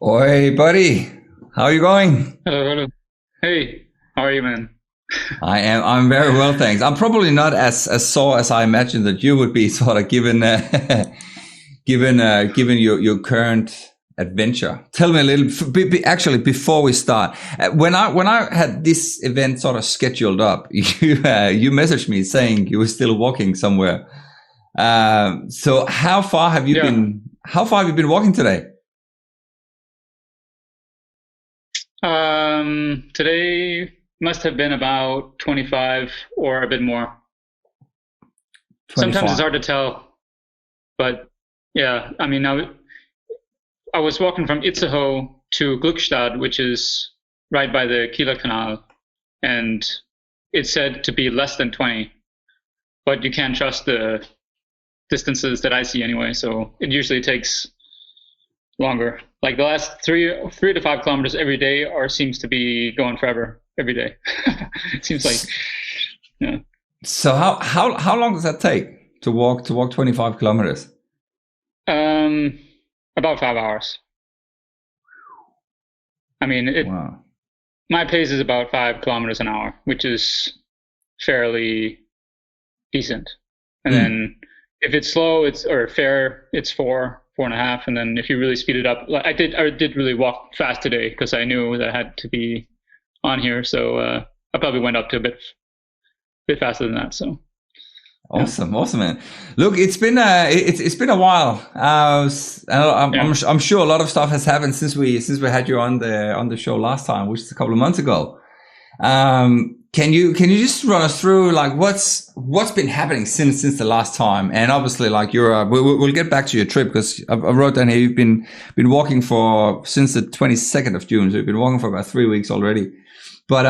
Oi, buddy. How are you going? Hello, hello. Hey, how are you, man? I'm very well, thanks. I'm probably not as sore as I imagined that you would be, sort of given given your current adventure. Tell me a little. Actually, before we start, when I had this event sort of scheduled up, you messaged me saying you were still walking somewhere. So how far have you Yeah, been? How far have you been walking today? today must have been about 25 or a bit more. Sometimes it's 25. hard to tell, but yeah, I mean, I was walking from Itzehoe to Glückstadt, which is right by the Kieler Canal, and it's said to be less than 20, but you can't trust the distances that I see anyway, so it usually takes longer. Like the last 3 to 5 kilometers every day, or seems to be going forever every day. It seems like, yeah. So how long does that take to walk 25 kilometers? Um, about 5 hours. I mean, Wow. my pace is about 5 kilometers an hour, which is fairly decent. And Mm. then if it's slow, or fair, it's 4.5. And then if you really speed it up, like I did really walk fast today because I knew that I had to be on here. So I probably went up to a bit faster than that. So yeah, Awesome, awesome, man. Look, it's been a while. yeah, I'm sure a lot of stuff has happened since we had you on the show last time, which is a couple of months ago. Can you just run us through like what's been happening since the last time? And obviously, like we'll get back to your trip because I wrote down here you've been walking for since the 22nd of June, so you've been walking for about 3 weeks already. But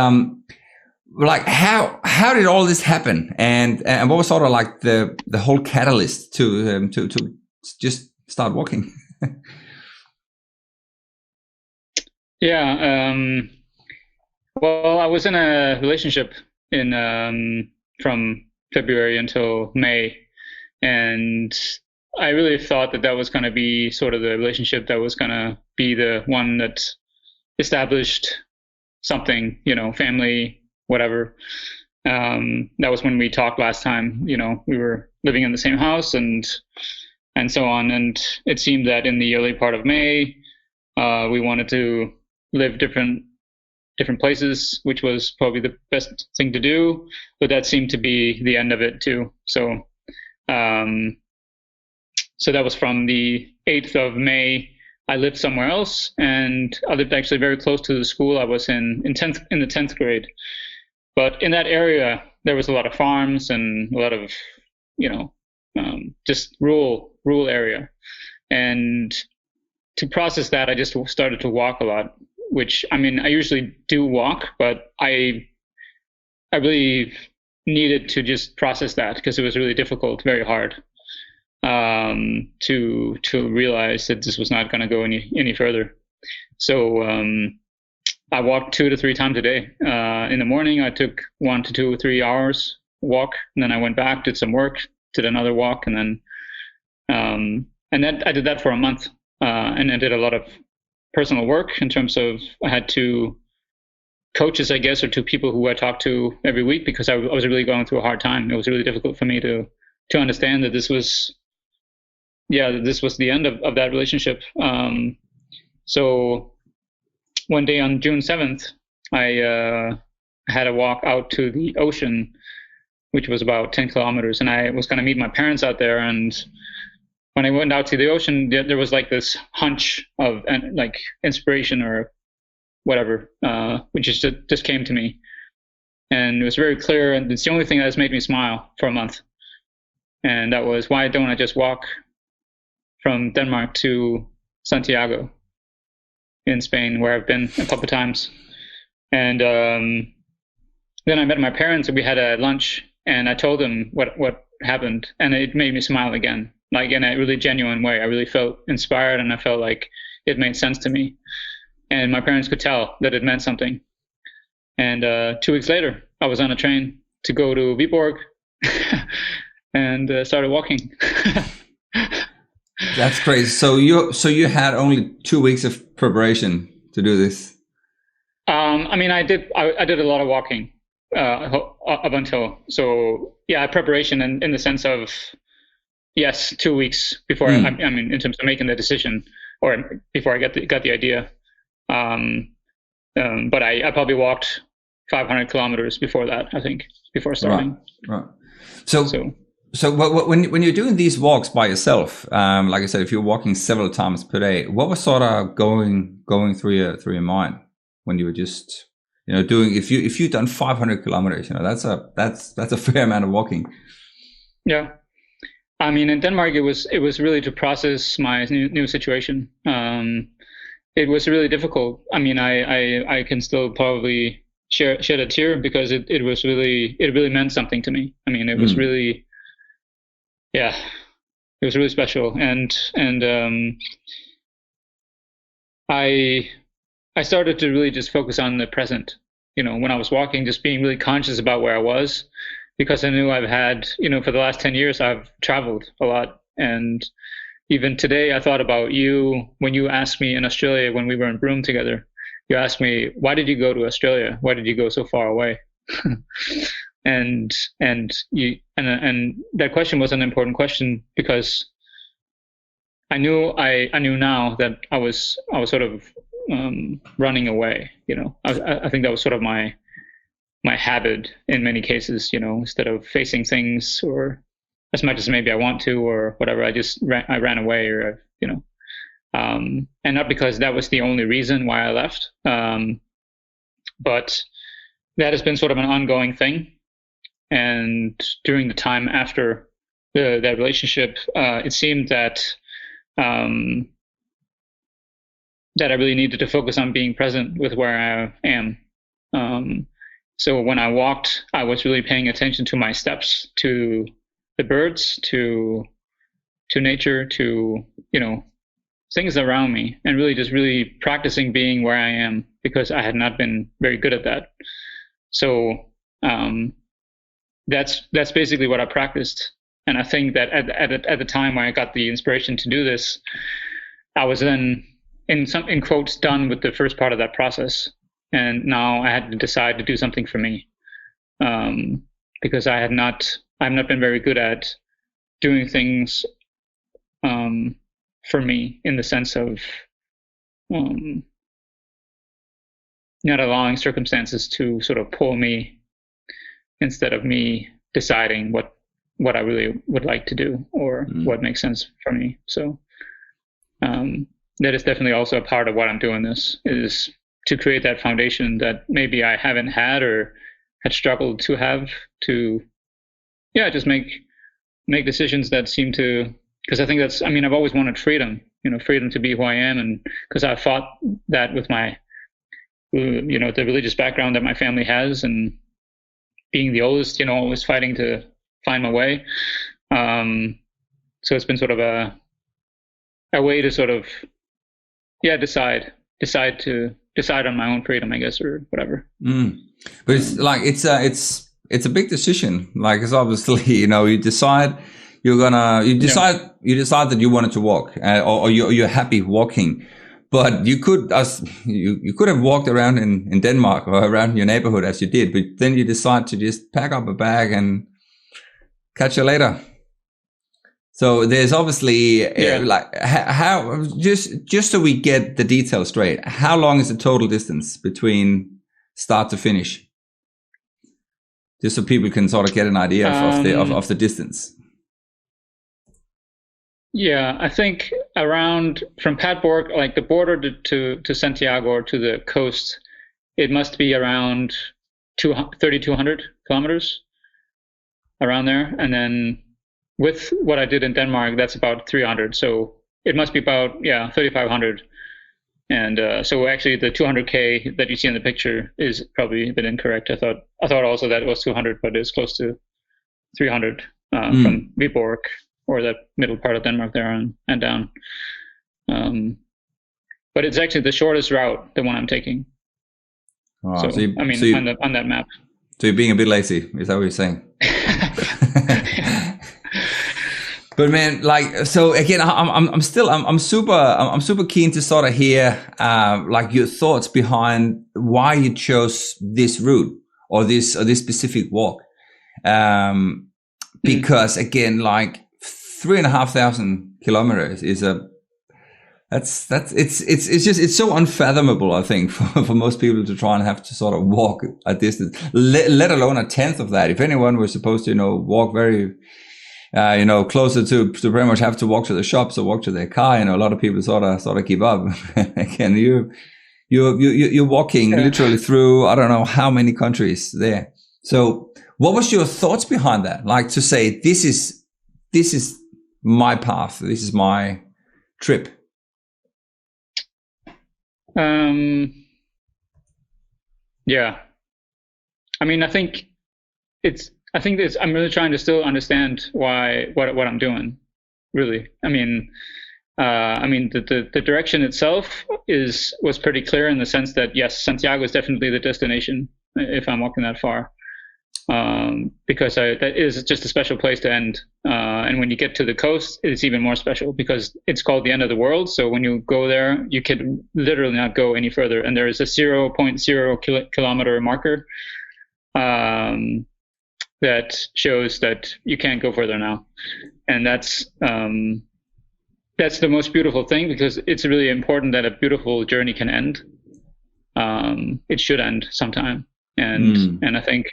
like how did all this happen, and what was sort of like the whole catalyst to just start walking? yeah. Well, I was in a relationship in from February until May, and I really thought that that was going to be sort of the relationship that was going to be the one that established something, family, whatever. That was when we talked last time. We were living in the same house and so on. And it seemed that in the early part of May, we wanted to live different places, which was probably the best thing to do. But that seemed to be the end of it too. Um, so that was from the 8th of May. I lived somewhere else, and I lived actually very close to the school I was in the 10th grade. But in that area, there was a lot of farms and a lot of, you know, just rural area. And to process that, I just started to walk a lot. Which, I mean, I usually do walk, but I really needed to just process that because it was really difficult, very hard, to realize that this was not going to go any further. So I walked 2 to 3 times a day. In the morning, I took 1 to 2 or 3 hours walk, and then I went back, did some work, did another walk, and then I did that for a month, and I did a lot of personal work in terms of I had 2 coaches, I guess, or 2 people who I talked to every week because I was really going through a hard time. It was really difficult for me to understand that this was the end of that relationship. So one day on June 7th, I had a walk out to the ocean, which was about 10 kilometers, and I was going to meet my parents out there. And when I went out to the ocean, there was like this hunch of like inspiration or whatever, which just came to me, and it was very clear. And it's the only thing that has made me smile for a month. And that was, why don't I just walk from Denmark to Santiago in Spain, where I've been a couple of times. And then I met my parents, and we had a lunch, and I told them what happened, and it made me smile again, like in a really genuine way. I really felt inspired, and I felt like it made sense to me. And my parents could tell that it meant something. And 2 weeks later, I was on a train to go to Viborg and started walking. That's crazy. So you had only 2 weeks of preparation to do this. I mean, I did a lot of walking up until, so yeah, preparation in the sense of, yes, 2 weeks before. I mean, in terms of making the decision, or before I got the idea. But I probably walked 500 kilometers before that, I think, before starting. Right. So when you're doing these walks by yourself, like I said, if you're walking several times per day, what was sort of going through your mind when you were just, doing, if you've done 500 kilometers, that's a fair amount of walking. Yeah. I mean, in Denmark, it was really to process my new situation. It was really difficult. I mean, I can still probably shed a tear, because it really meant something to me. I mean, it was really, yeah, it was really special. And I started to really just focus on the present, when I was walking, just being really conscious about where I was, because I knew I've had, for the last 10 years, I've traveled a lot. And even today, I thought about you when you asked me in Australia, when we were in Broome together. You asked me, why did you go to Australia? Why did you go so far away? and that question was an important question, because I knew now that I was sort of running away. I think that was sort of my habit in many cases. Instead of facing things, or as much as maybe I want to, or whatever, I ran away, or and not because that was the only reason why I left, but that has been sort of an ongoing thing. And during the time after that relationship, it seemed that that I really needed to focus on being present with where I am. So when I walked, I was really paying attention to my steps, to the birds, to nature, to things around me, and really practicing being where I am, because I had not been very good at that. So that's basically what I practiced. And I think that at the time when I got the inspiration to do this, I was then in quotes done with the first part of that process, and now I had to decide to do something for me, because I've not been very good at doing things for me, in the sense of not allowing circumstances to sort of pull me, instead of me deciding what I really would like to do, or what makes sense for me. So that is definitely also a part of what I'm doing. This is to create that foundation that maybe I haven't had, or had struggled to have, to just make decisions that seem to, because I think that's, I mean, I've always wanted freedom, freedom to be who I am. And because I fought that with my, the religious background that my family has, and being the oldest, always fighting to find my way. So it's been sort of a way to sort of, decide on my own freedom, I guess, or whatever. But it's like, it's a big decision. Like, it's obviously, you decide that you wanted to walk, or you're happy walking, but you could have walked around in Denmark, or around your neighborhood as you did, but then you decide to just pack up a bag and catch you later. So there's obviously like, how, just so we get the details straight, how long is the total distance between start to finish? Just so people can sort of get an idea of the distance. Yeah, I think around from Viborg, like the border to Santiago, or to the coast, it must be around 3,200 kilometers, around there. And then with what I did in Denmark, that's about 300. So it must be about 3,500. And so actually the 200K that you see in the picture is probably a bit incorrect. I thought also that it was 200, but it's close to 300 from Viborg, or the middle part of Denmark there, and down. But it's actually the shortest route, the one I'm taking. Oh, so on that map. So you're being a bit lazy, is that what you're saying? But man, like, so again, I'm super keen to sort of hear, like your thoughts behind why you chose this route or this specific walk. Because again, like 3,500 kilometers is it's so unfathomable, I think, for most people to try and have to sort of walk a distance, let alone a tenth of that. If anyone was supposed to, walk very, closer to pretty much have to walk to the shops or walk to their car, a lot of people sort of give up. Again, you're walking literally through, I don't know how many countries there. So what was your thoughts behind that? Like to say, this is my path. This is my trip. Yeah. I mean, I think I'm really trying to still understand what I'm doing, really. I mean, the direction itself was pretty clear in the sense that, yes, Santiago is definitely the destination if I'm walking that far. Because that is just a special place to end. And when you get to the coast, it's even more special because it's called the end of the world. So when you go there, you could literally not go any further. And there is a 0.0 kilometer marker that shows that you can't go further now. And that's the most beautiful thing, because it's really important that a beautiful journey can end. It should end sometime. And I think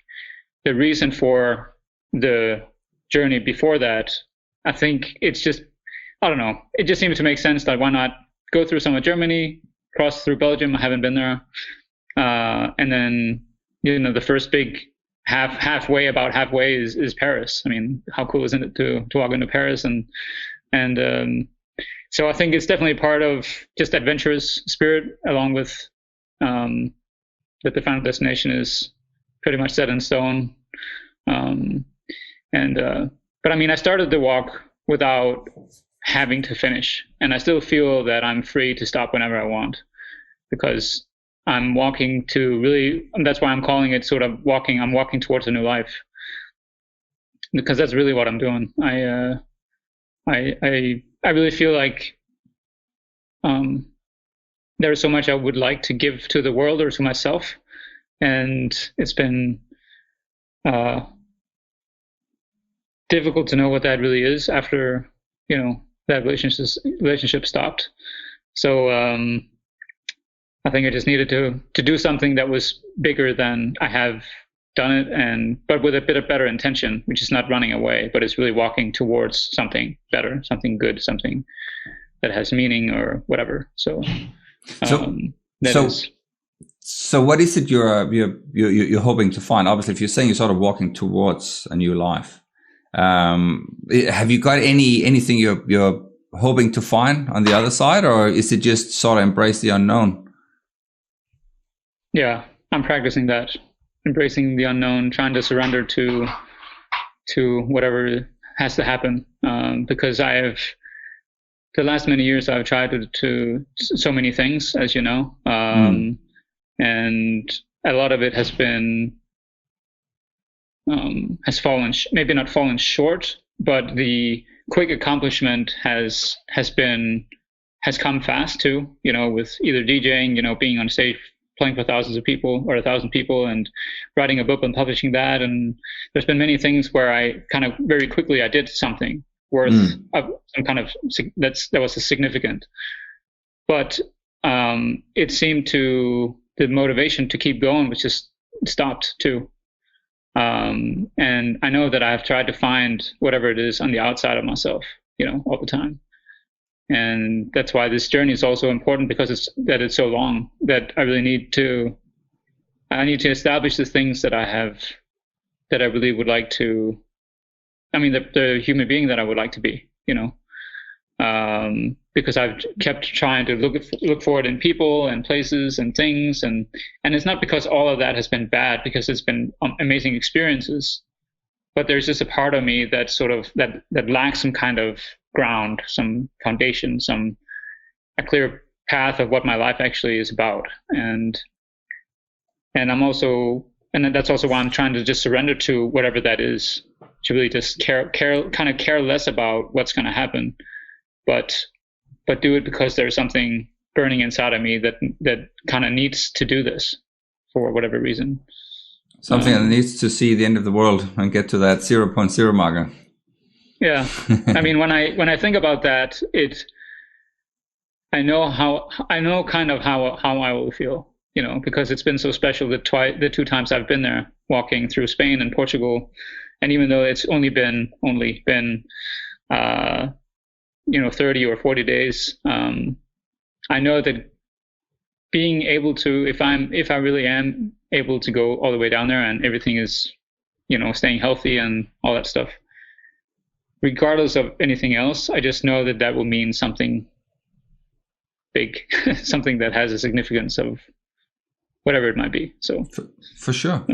the reason for the journey before that, I think it's just, I don't know, it just seems to make sense that why not go through some of Germany, cross through Belgium, I haven't been there, and then, the first big halfway is Paris. I mean, how cool isn't it to walk into Paris? And so I think it's definitely part of just adventurous spirit, along with that the final destination is pretty much set in stone. But I mean, I started the walk without having to finish, and I still feel that I'm free to stop whenever I want, because I'm walking to really, and that's why I'm calling it sort of walking. I'm walking towards a new life, because that's really what I'm doing. I really feel like there's so much I would like to give to the world or to myself, and it's been difficult to know what that really is after that relationship stopped. So I think I just needed to do something that was bigger than I have done it, but with a bit of better intention, which is not running away, but it's really walking towards something better, something good, something that has meaning or whatever. So So what is it you're hoping to find? Obviously, if you're saying you're sort of walking towards a new life, have you got anything you're hoping to find on the other side, or is it just sort of embrace the unknown? Yeah, I'm practicing that, embracing the unknown, trying to surrender to whatever has to happen. Because the last many years I've tried to so many things, as you know. And a lot of it has been has fallen, maybe not fallen short, but the quick accomplishment has come fast too. With either DJing, being on stage, playing for thousands of people or 1,000 people, and writing a book and publishing that. And there's been many things where I kind of very quickly I did something worth some kind of that was significant, but it seemed the motivation to keep going was just stopped too. And I know that I've tried to find whatever it is on the outside of myself, all the time. And that's why this journey is also important, because it's so long that I really need to establish the things that that I really would like to, the human being that I would like to be, because I've kept trying to look forward in people and places and things, and it's not because all of that has been bad, because it's been amazing experiences, but there's just a part of me that sort of that lacks some kind of ground, some foundation, a clear path of what my life actually is about, and that's also why I'm trying to just surrender to whatever that is, really just care less about what's going to happen, but do it because there's something burning inside of me that kind of needs to do this for whatever reason. Something that needs to see the end of the world and get to that 0.0 marker. Yeah, I mean, when I think about that, I know kind of how I will feel, because it's been so special the 2 times I've been there, walking through Spain and Portugal, and even though it's only been 30 or 40 days, I know that being able to, if I really am able to go all the way down there and everything is, staying healthy and all that stuff, regardless of anything else, I just know that will mean something big, something that has a significance of whatever it might be. So for sure.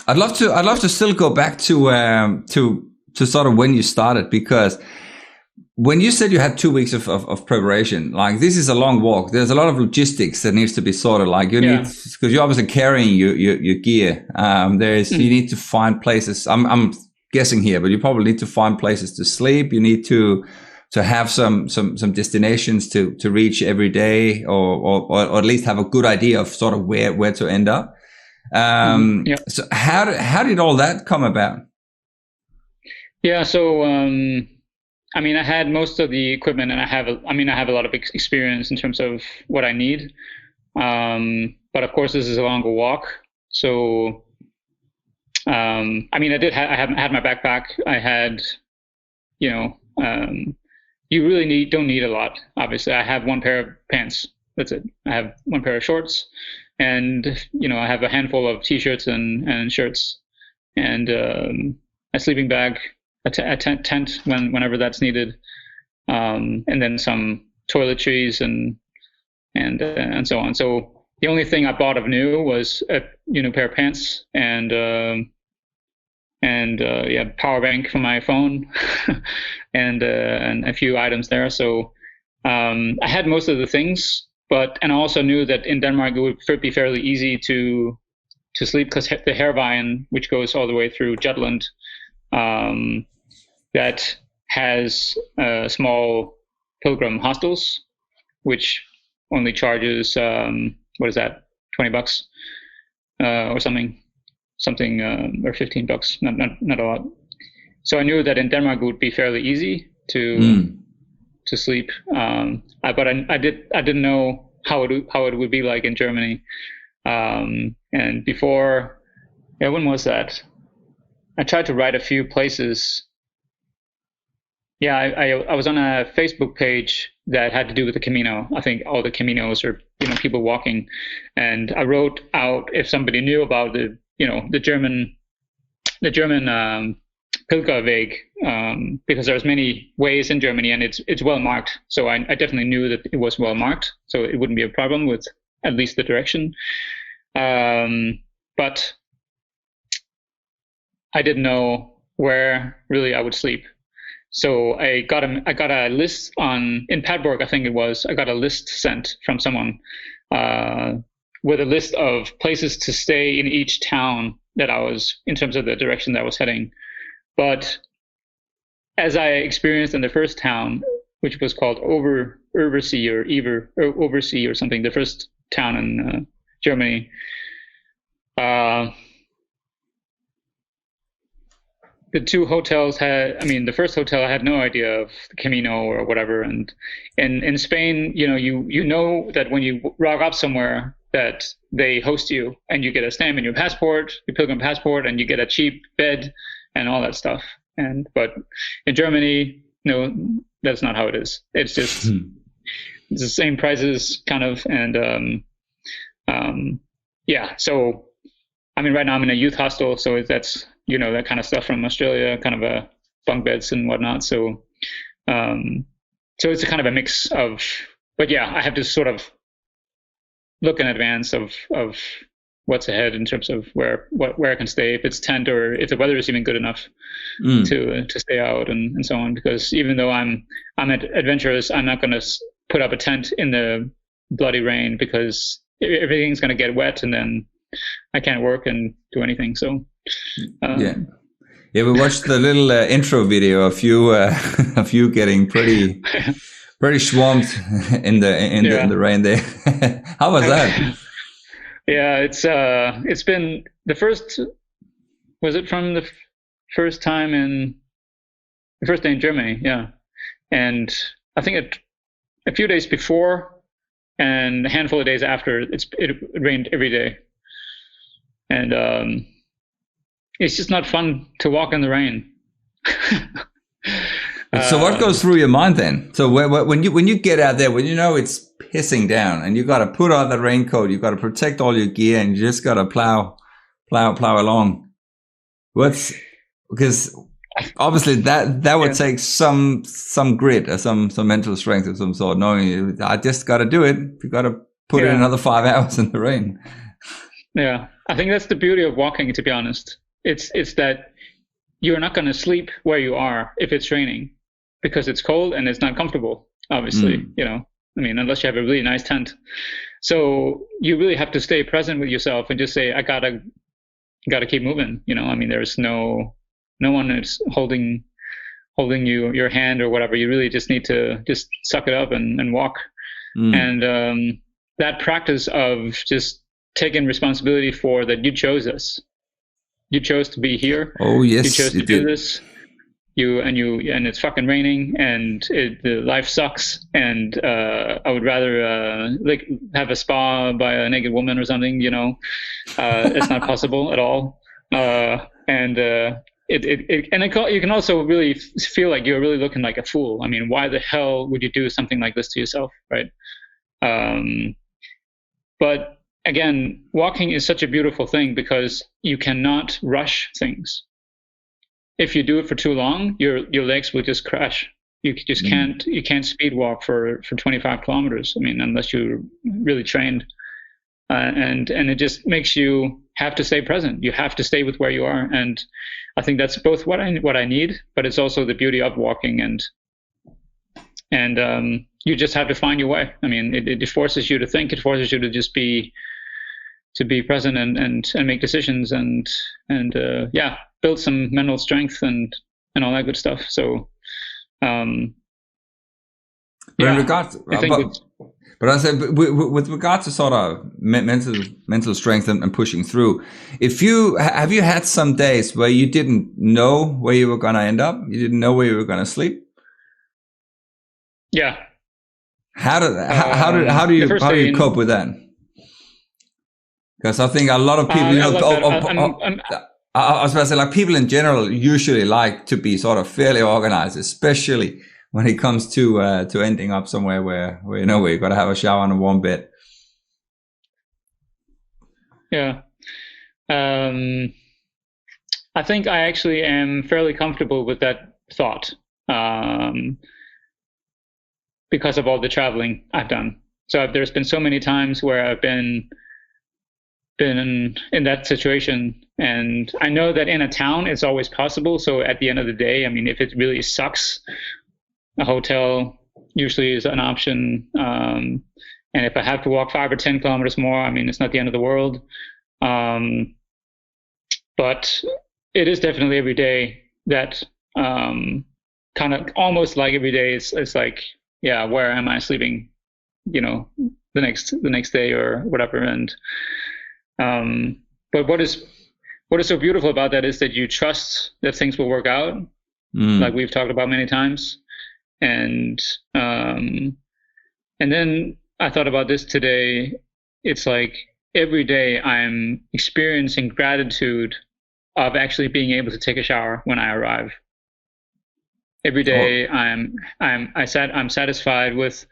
I'd love to still go back to sort of when you started, because when you said you had 2 weeks of preparation, like this is a long walk. There's a lot of logistics that needs to be sorted. Like you need, because you're obviously carrying your gear. You need to find places. I'm guessing here, but you probably need to find places to sleep. You need to have some destinations to reach every day, or at least have a good idea of sort of where to end up. So how did all that come about? Yeah. So, I mean, I had most of the equipment, and I have a lot of experience in terms of what I need. But of course, this is a longer walk. So, I mean, I had my backpack. I had, you really don't need a lot. Obviously, I have 1 pair of pants. That's it. I have 1 pair of shorts, and I have a handful of t-shirts and shirts, and a sleeping bag, a tent whenever that's needed, and then some toiletries and so on. So the only thing I bought of new was a pair of pants and power bank for my phone and a few items there. So I had most of the things, and I also knew that in Denmark it would be fairly easy to sleep, because the Hervejen, which goes all the way through Jutland, that has small pilgrim hostels, which only charges what is that, $20 or something, or $15, not a lot. So I knew that in Denmark it would be fairly easy to sleep, but I didn't know how it would be like in Germany. And before, when was that? I tried to write a few places. Yeah, I was on a Facebook page that had to do with the Camino. I think all the Caminos are people walking, and I wrote out if somebody knew about the German Pilgerweg, because there's many ways in Germany, and it's well marked. So I definitely knew that it was well marked, so it wouldn't be a problem with at least the direction. But I didn't know where really I would sleep. So I got a list in Padborg, I think it was. I got a list sent from someone with a list of places to stay in each town that I was, in terms of the direction that I was heading. But as I experienced in the first town, which was called Oversee or something, the first town in Germany, the 2 hotels the first hotel, I had no idea of the Camino or whatever. And in Spain, you know that when you rock up somewhere that they host you, and you get a stamp in your passport, your pilgrim passport, and you get a cheap bed and all that stuff. But in Germany, no, that's not how it is. It's just it's the same prices kind of. And so I mean, right now I'm in a youth hostel, so that's that kind of stuff from Australia, kind of a bunk beds and whatnot. So so it's a kind of a mix of, but yeah, I have to sort of look in advance of what's ahead in terms of where I can stay, if it's tent or if the weather is even good enough to stay out and so on. Because even though I'm adventurous, I'm not going to put up a tent in the bloody rain, because everything's going to get wet, and then I can't work and do anything. So Yeah, we watched the little intro video of you of you getting pretty swamped in the rain there. How was that? Yeah, it's been the first. Was it from the first time in the first day in Germany? Yeah, and I think a few days before and a handful of days after, it rained every day, and it's just not fun to walk in the rain. So what goes through your mind then? So when you get out there, when you know it's pissing down and you got to put on the raincoat, you got to protect all your gear, and you just got to plow along. Because obviously that would take some grit or some mental strength of some sort, knowing I just got to do it. You got to put in another 5 hours in the rain. Yeah, I think that's the beauty of walking, to be honest. It's that you're not going to sleep where you are if it's raining, because it's cold and it's not comfortable, obviously. I mean, unless you have a really nice tent. So you really have to stay present with yourself and just say, I gotta keep moving. I mean, there's no one is holding your hand or whatever. You really just need to just suck it up and walk. And that practice of just taking responsibility for that, you chose this. You chose to be here. Oh yes, you chose to do this. And it's fucking raining, and the life sucks. And I would rather like have a spa by a naked woman or something. It's not possible at all. You can also really feel like you're really looking like a fool. I mean, why the hell would you do something like this to yourself, right? But again, walking is such a beautiful thing because you cannot rush things. If you do it for too long, your legs will just crash. You just can't speed walk for 25 kilometers. I mean, unless you're really trained, and it just makes you have to stay present. You have to stay with where you are, and I think that's both what I need, but it's also the beauty of walking, and you just have to find your way. I mean, it forces you to think. It forces you to just be present and make decisions and build some mental strength and all that good stuff. So, in regards, but I said with regards to sort of mental strength and pushing through, have you had some days where you didn't know where you were going to end up? You didn't know where you were going to sleep? Yeah. How do you cope with that? Because I think a lot of people, I was about to say, like, people in general usually like to be sort of fairly organized, especially when it comes to ending up somewhere where you've got to have a shower and a warm bed. Yeah. I think I actually am fairly comfortable with that thought, because of all the traveling I've done. So there's been so many times where I've been in that situation, and I know that in a town it's always possible. So at the end of the day, I mean, if it really sucks, a hotel usually is an option. And if I have to walk 5 or 10 kilometers more, I mean, it's not the end of the world. But it is definitely every day that kind of almost like every day it's like, yeah, where am I sleeping? The next day or whatever. And but what is so beautiful about that is that you trust that things will work out, like we've talked about many times. And then I thought about this today. It's like every day I'm experiencing gratitude of actually being able to take a shower when I arrive. Every day I'm satisfied with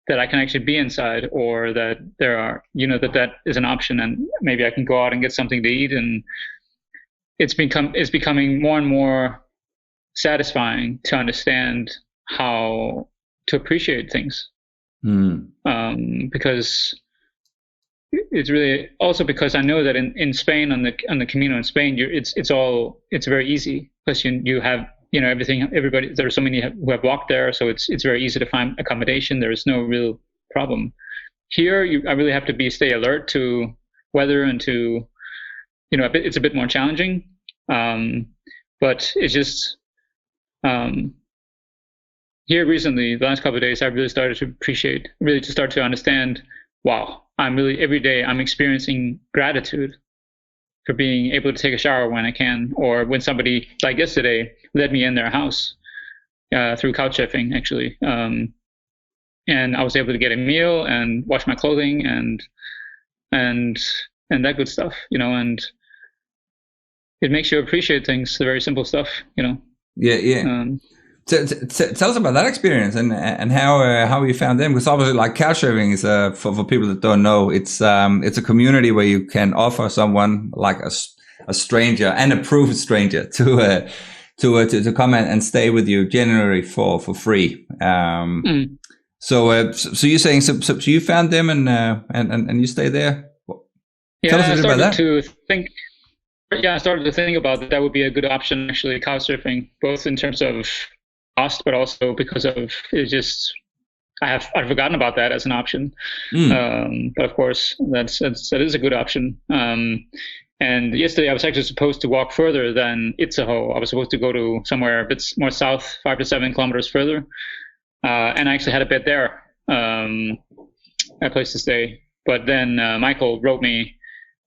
that I can actually be inside, or that there are, that is an option, and maybe I can go out and get something to eat. And it's becoming more and more satisfying to understand how to appreciate things. Because it's really also because I know that in Spain, on the Camino in Spain, it's very easy, because you have everything, everybody, there are so many who have walked there, so it's very easy to find accommodation. There is no real problem. Here, I really have to stay alert to weather and to, it's a bit more challenging. But it's just here recently, the last couple of days, I've really started to appreciate, really to start to understand. Wow, every day I'm experiencing gratitude for being able to take a shower when I can, or when somebody, like yesterday, let me in their house through couch surfing, actually. And I was able to get a meal and wash my clothing and that good stuff, and it makes you appreciate things, the very simple stuff, Yeah. Tell us about that experience and how you found them, because obviously, like, couchsurfing is for people that don't know, it's a community where you can offer someone, like a stranger, and a approved stranger, to come and stay with you generally for free. So you're saying so you found them and you stay there. Yeah, Tell us a bit about that. I started to think about that would be a good option, actually, couchsurfing, both in terms of cost, but also because of I've forgotten about that as an option. But of course, that is a good option. And yesterday I was actually supposed to walk further than Itzehoe. I was supposed to go to somewhere a bit more south, 5 to 7 kilometers further. And I actually had a bed there, a place to stay. But then Michael wrote me,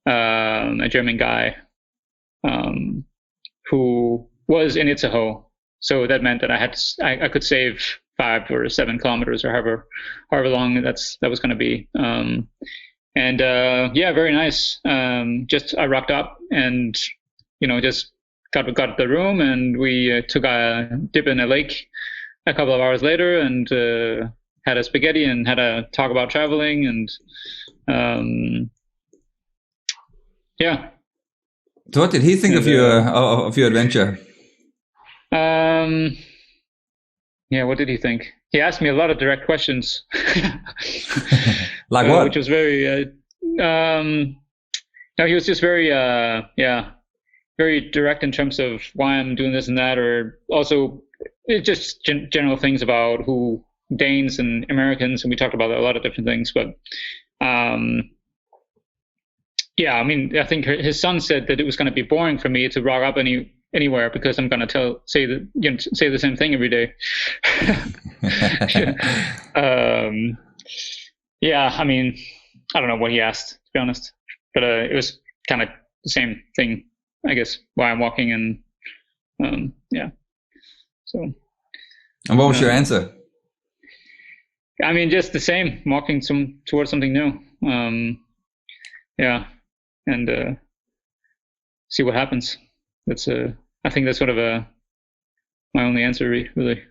a German guy, who was in Itzehoe. So that meant that I could save 5 or 7 kilometers, or however long that was going to be. Very nice. I rocked up and, just got the room, and we took a dip in a lake a couple of hours later, and had a spaghetti and had a talk about traveling, and yeah. So what did he think of your adventure? What did he think? He asked me a lot of direct questions. Like what? Which was very, no, he was just very, very direct in terms of why I'm doing this and that, or also just general things about who Danes and Americans, and we talked about a lot of different things, but, I think his son said that it was going to be boring for me to rock up anywhere because I'm going to say the same thing every day. I don't know what he asked, to be honest, but it was kind of the same thing, I guess, why I'm walking, and so. And what was your answer? Just the same, walking towards something new. And see what happens. I think that's sort of my only answer, really.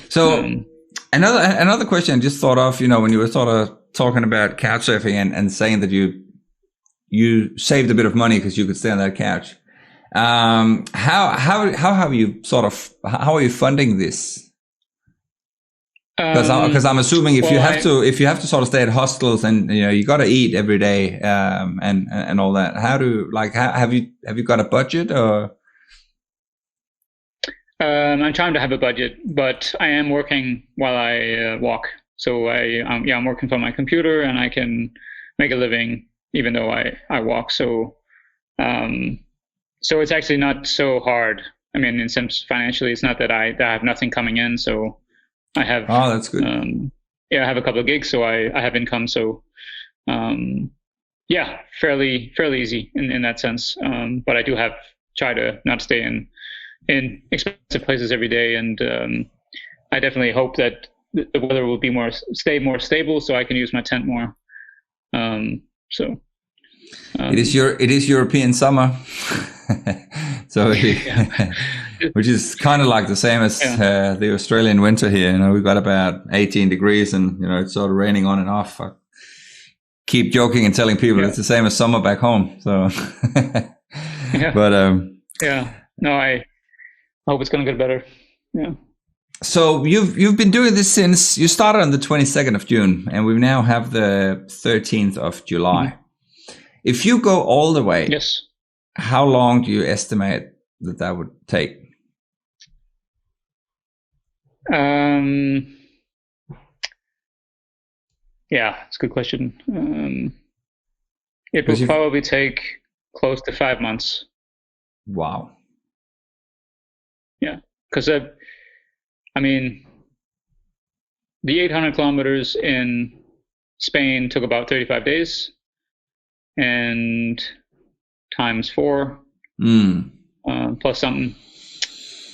So another question I just thought of, when you were sort of talking about couch surfing and saying that you saved a bit of money because you could stay on that couch. How have you how are you funding this? Because I'm assuming if you have to sort of stay at hostels, and you got to eat every day, and all that. Have you got a budget, or? I'm trying to have a budget, but I am working while I walk. So I'm working from my computer, and I can make a living even though I walk. So it's actually not so hard. In sense, financially, it's not that I have nothing coming in. So I have. Oh, that's good. I have a couple of gigs, so I have income. So fairly easy in that sense. But I do try to not stay in expensive places every day, and I definitely hope that the weather will be stay more stable, so I can use my tent more. It is European summer, so which is kind of like the same as the Australian winter here. We've got about 18 degrees, and it's sort of raining on and off. I keep joking and telling people it's the same as summer back home. So, but no, I hope it's going to get better. Yeah. So you've been doing this since you started on the 22nd of June, and we now have the 13th of July. Mm-hmm. If you go all the way, yes, how long do you estimate that would take? It's a good question. It will probably take close to 5 months. Wow. Yeah. Because I mean, the 800 kilometers in Spain took about 35 days, and times 4 plus something.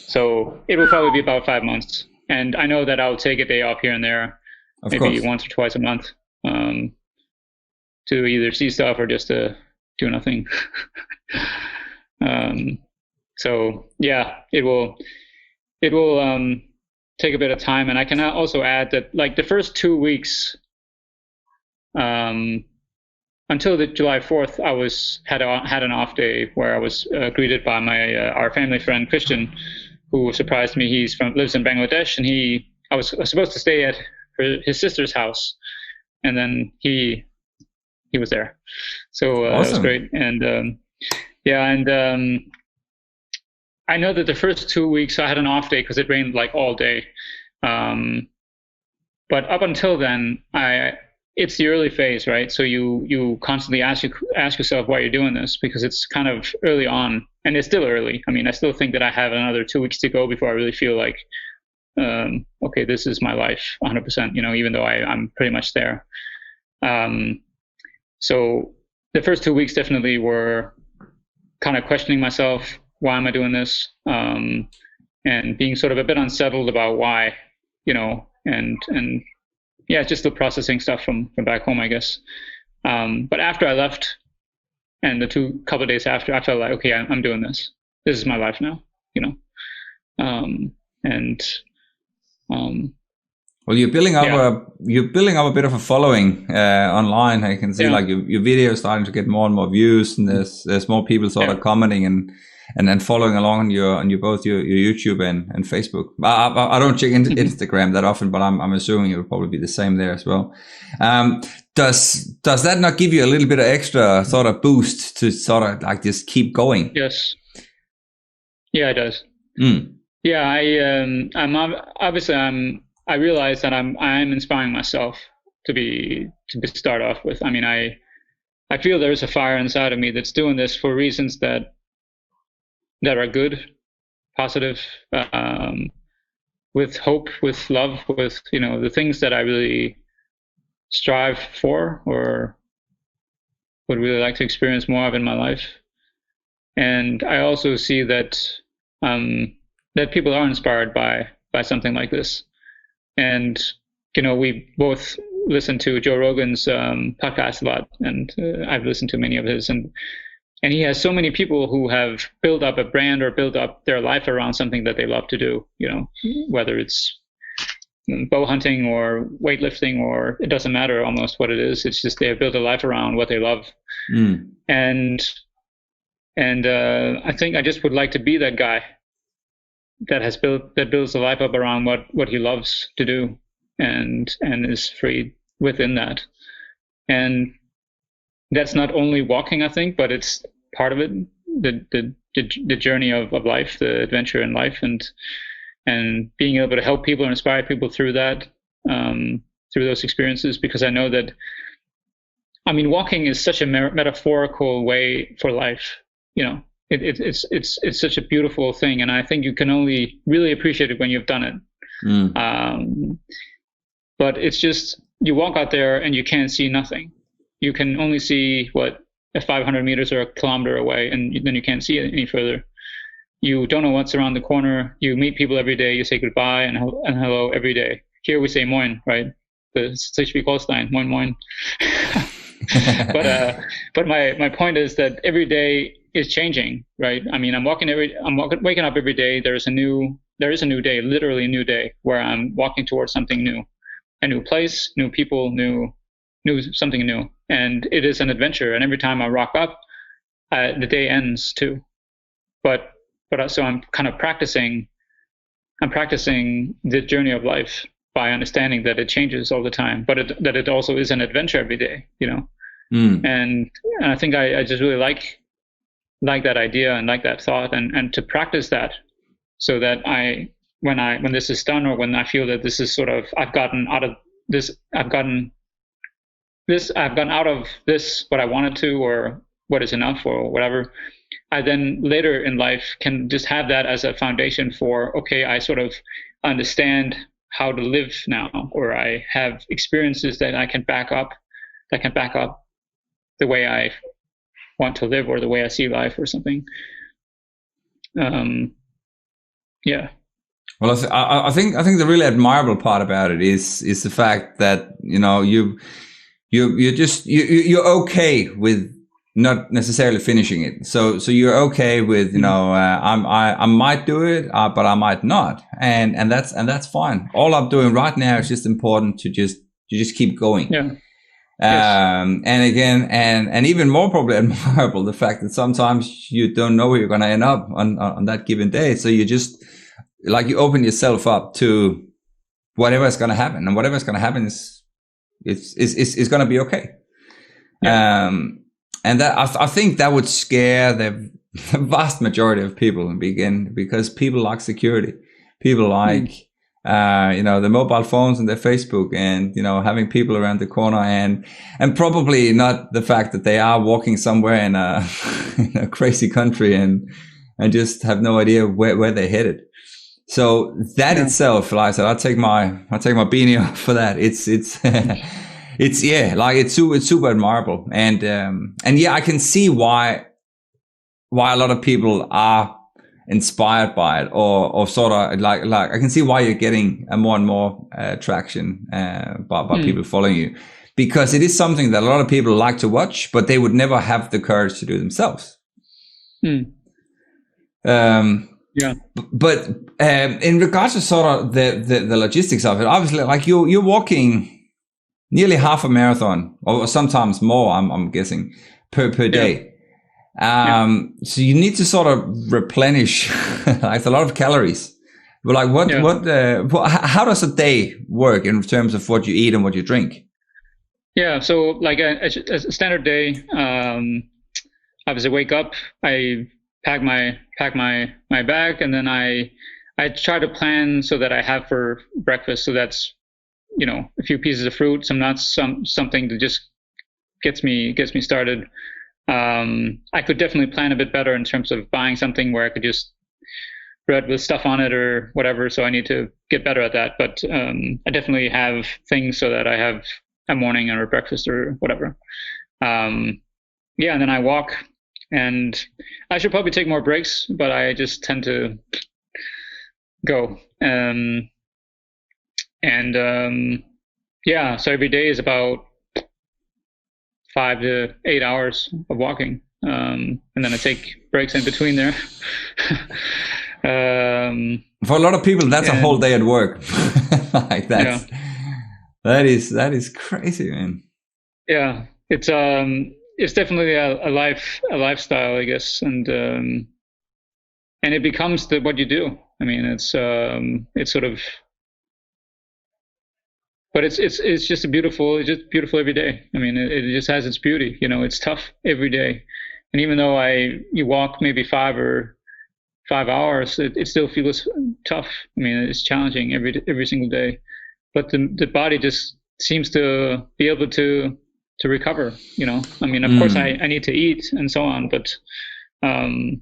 So it will probably be about 5 months. And I know that I'll take a day off here and there, Of maybe course. once or twice a month, to either see stuff or just to do nothing. So yeah, it will take a bit of time. And I can also add that, like, the first 2 weeks, until the July 4th, I had an off day where I was greeted by our family friend Christian, who surprised me. Lives in Bangladesh, and I was supposed to stay at his sister's house, and then he was there. So Awesome. It was great. And I know that the first 2 weeks I had an off day because it rained like all day. But up until then, it's the early phase, right? So you constantly ask yourself why you're doing this, because it's kind of early on, and it's still early. I mean, I still think that I have another 2 weeks to go before I really feel like, okay, this is my life 100%, even though I'm pretty much there. So the first 2 weeks definitely were kind of questioning myself, why am I doing this? And being sort of a bit unsettled about why, and yeah, just still processing stuff from back home, I guess. But after I left, and the couple of days after, I felt like, okay, I'm doing this. This is my life now, Well, you're building up a bit of a following online. I can see like your videos starting to get more and more views, and there's more people sort of commenting and then following along on your both your YouTube and Facebook. I don't check into Instagram that often, but I'm assuming it will probably be the same there as well. Does that not give you a little bit of extra sort of boost to sort of like just keep going? Yes. Yeah, it does. Yeah, I realize that I'm inspiring myself to start off with. I mean, I feel there's a fire inside of me that's doing this for reasons that are good, positive, with hope, with love, with the things that I really strive for or would really like to experience more of in my life. And I also see that that people are inspired by something like this. And we both listen to Joe Rogan's podcast a lot, and I've listened to many of his, and he has so many people who have built up a brand or built up their life around something that they love to do, whether it's bow hunting or weightlifting, or it doesn't matter almost what it is. It's just they have built a life around what they love. And I think I just would like to be that guy that builds a life up around what he loves to do, and is free within that. And that's not only walking, I think, but it's part of it, the journey of life, the adventure in life, and being able to help people and inspire people through that, through those experiences. Because I know that, I mean, walking is such a metaphorical way for life. It's such a beautiful thing, and I think you can only really appreciate it when you've done it. But it's just, you walk out there and you can't see nothing. You can only see 500 meters or a kilometer away, and then you can't see it any further. You don't know what's around the corner. You meet people every day. You say goodbye and hello every day. Here we say moin, right? The Schleswig-Holstein, moin moin. But my point is that every day is changing, right? I mean, I'm waking up every day. There is a new day, literally a new day, where I'm walking towards something new, a new place, new people, something new. And it is an adventure. And every time I rock up, the day ends too. But so I'm kind of practicing the journey of life by understanding that it changes all the time, but that it also is an adventure every day, And I think I just really like that idea and like that thought, and to practice that, so that when this is done, or when I feel that this is sort of, I've gotten out of this what I wanted to, or what is enough, or whatever, I then later in life can just have that as a foundation for, okay, I sort of understand how to live now, or I have experiences that I can back up, the way I want to live or the way I see life or something. Yeah. Well, I think the really admirable part about it is the fact that you're okay with not necessarily finishing it. So you're okay with I might do it, but I might not, and that's fine. All I'm doing right now is just important to just keep going. Yeah. And again, and even more probably admirable, the fact that sometimes you don't know where you're going to end up on that given day. So you just, like, you open yourself up to whatever is going to happen, and whatever is going to happen is going to be okay. Yeah. And that, I think that would scare the vast majority of people in the beginning, because people like security. People like, the mobile phones and their Facebook, and, having people around the corner, and probably not the fact that they are walking somewhere in a, in a crazy country and just have no idea where they're headed. So that itself, like I said, I'll take my beanie off for that. It's super admirable. And yeah, I can see why a lot of people are inspired by it, or sort of like I can see why you're getting more and more traction by people following you, because it is something that a lot of people like to watch, but they would never have the courage to do themselves. Yeah. But in regards to sort of the logistics of it, obviously, like you're walking nearly half a marathon, or sometimes more, I'm guessing, per day. So you need to sort of replenish like a lot of calories. But like how does a day work in terms of what you eat and what you drink? Yeah. So like a standard day, obviously wake up, I pack my bag, and then I try to plan so that I have for breakfast. So that's, a few pieces of fruit, some nuts, something that just gets me started. I could definitely plan a bit better in terms of buying something where I could just bread with stuff on it or whatever. So I need to get better at that. But I definitely have things so that I have a morning or a breakfast or whatever. And then I walk, and I should probably take more breaks, but I just tend to go. So every day is about 5 to 8 hours of walking, and then I take breaks in between there. For a lot of people, that's a whole day at work. Like that is crazy, man. Yeah, it's definitely a lifestyle, I guess, and it becomes what you do. I mean, it's sort of. But it's just beautiful every day. I mean, it just has its beauty. It's tough every day, and even though you walk maybe 5 hours, it still feels tough. I mean, it's challenging every single day, but the body just seems to be able to recover. I mean, of course, I need to eat and so on, but I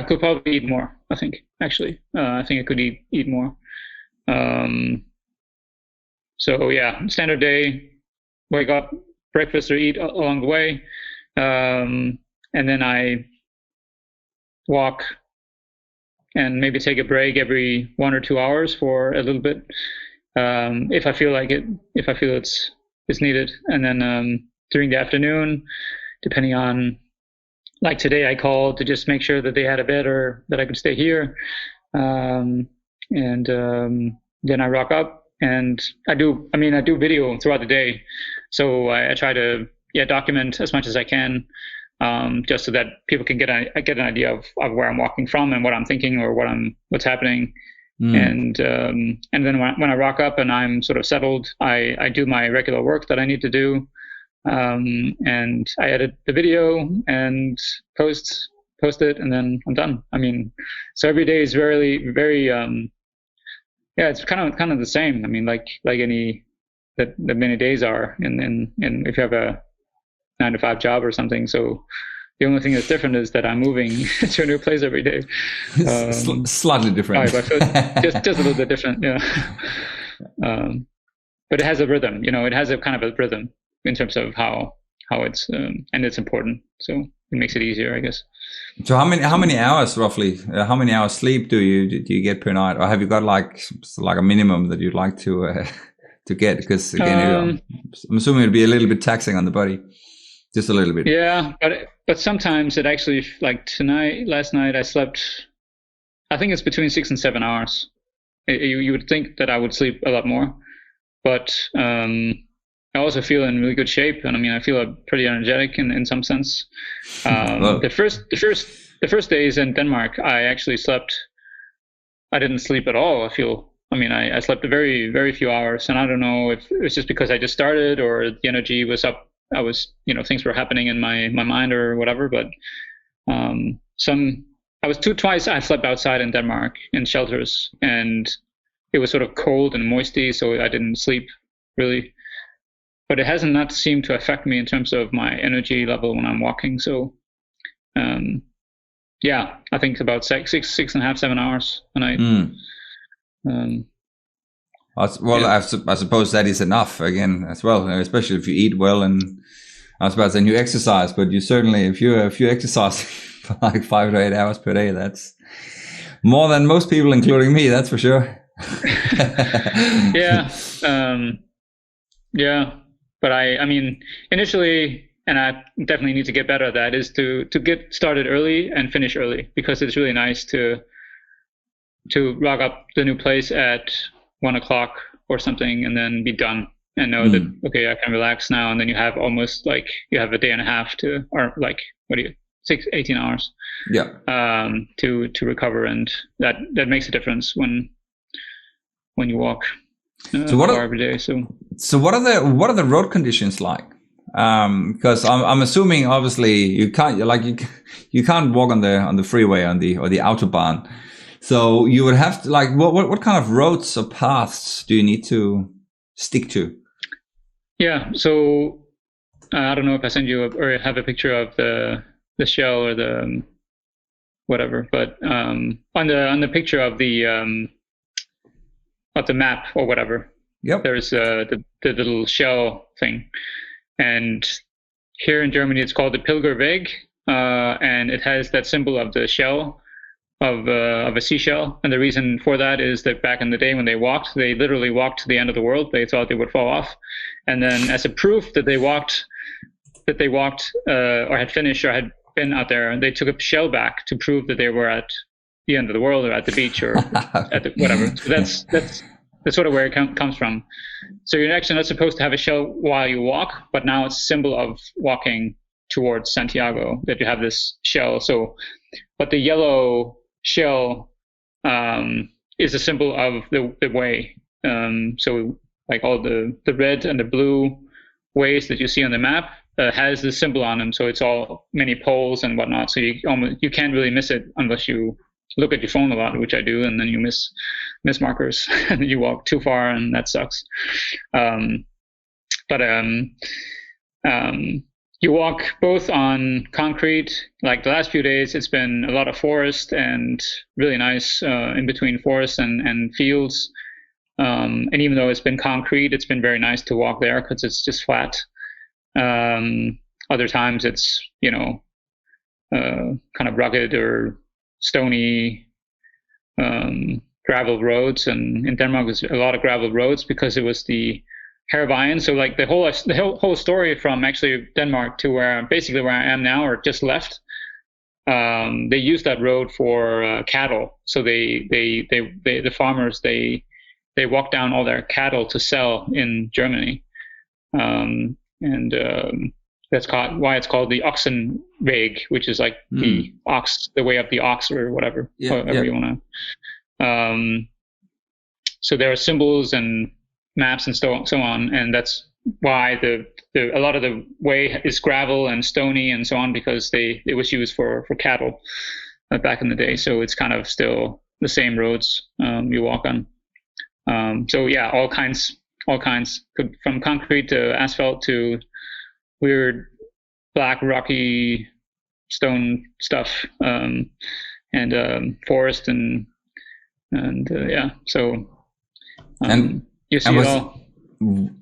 could probably eat more. I think actually, I think I could eat more. Standard day, wake up, breakfast or eat along the way. And then I walk and maybe take a break every 1 or 2 hours for a little bit. If I feel like it, if I feel it's needed. And then, during the afternoon, depending on, like today, I called to just make sure that they had a bed or that I could stay here. Then I rock up, and I do video throughout the day. So I try to document as much as I can, just so that people can get an idea of where I'm walking from and what I'm thinking or what's happening. And then when I rock up and I'm sort of settled, I do my regular work that I need to do. And I edit the video and post it, and then I'm done. I mean, so every day is very, very, it's kind of the same. I mean, like any that many days are, and if you have a 9 to 5 job or something. So The only thing that's different is that I'm moving to a new place every day. Slightly different. By foot, just a little bit different, yeah. But it has a rhythm, it has a kind of a rhythm in terms of how it's and it's important. So it makes it easier, I guess. So how many hours roughly? How many hours sleep do you get per night, or have you got like a minimum that you'd like to get? Because again, I'm assuming it'd be a little bit taxing on the body, just a little bit. Yeah, but sometimes it actually, like last night I slept, I think it's between 6 and 7 hours. You would think that I would sleep a lot more, but I also feel in really good shape, and I mean I feel pretty energetic in some sense. The first days in Denmark, I actually slept. I didn't sleep at all. I slept a very, very few hours, and I don't know if it was just because I just started or the energy was up. I was, things were happening in my mind or whatever. But twice I slept outside in Denmark in shelters, and it was sort of cold and moisty, so I didn't sleep really. But it hasn't not seemed to affect me in terms of my energy level when I'm walking. So, yeah, I think about 6.5, 7 hours a night. Well, yeah. I suppose that is enough again as well, especially if you eat well, and I suppose then you exercise. But you certainly, if you exercise for like 5 to 8 hours per day, that's more than most people, including me. That's for sure. Yeah, yeah. But I mean, initially, and I definitely need to get better at that, is to get started early and finish early, because it's really nice to rock up the new place at 1 o'clock or something and then be done and know that, okay, I can relax now. And then you have almost like you have a day and a half or like, 18 hours. Yeah. To recover. And that makes a difference when you walk every day. So what are the road conditions like? Because I'm assuming obviously you can't walk on the freeway or the autobahn. So you would have to what kind of roads or paths do you need to stick to? Yeah. So I don't know if I send you or have a picture of the shell or the whatever, but on the picture of the map or whatever. Yep. There's the little shell thing, and here in Germany it's called the pilgrim, and it has that symbol of the shell of a seashell. And the reason for that is that back in the day when they literally walked to the end of the world. They thought they would fall off, and then as a proof that they walked or had finished or had been out there, they took a shell back to prove that they were at the end of the world or at the beach or at the whatever. So that's sort of where it comes from. So you're actually not supposed to have a shell while you walk, but now it's a symbol of walking towards Santiago that you have this shell. So, but the yellow shell is a symbol of the way. So like all the red and the blue ways that you see on the map has the symbol on them. So it's all many poles and whatnot. So you can't really miss it unless you look at your phone a lot, which I do, and then you miss markers and you walk too far, and that sucks. You walk both on concrete. Like the last few days, it's been a lot of forest and really nice in between forest and fields. And even though it's been concrete, it's been very nice to walk there because it's just flat. Other times it's, kind of rugged or stony gravel roads. And in Denmark, there's a lot of gravel roads because it was the Helhammer. So like the whole story from actually Denmark to where I am now, or just left, they used that road for cattle. So the farmers, they walk down all their cattle to sell in Germany. That's why it's called the Oxenweg, which is like the way of the ox or whatever, however you want to. So there are symbols and maps and so on, and that's why a lot of the way is gravel and stony and so on, because it was used for cattle back in the day. So it's kind of still the same roads you walk on. So yeah, all kinds, from concrete to asphalt to weird black rocky stone stuff, and forest and yeah. So you see it all.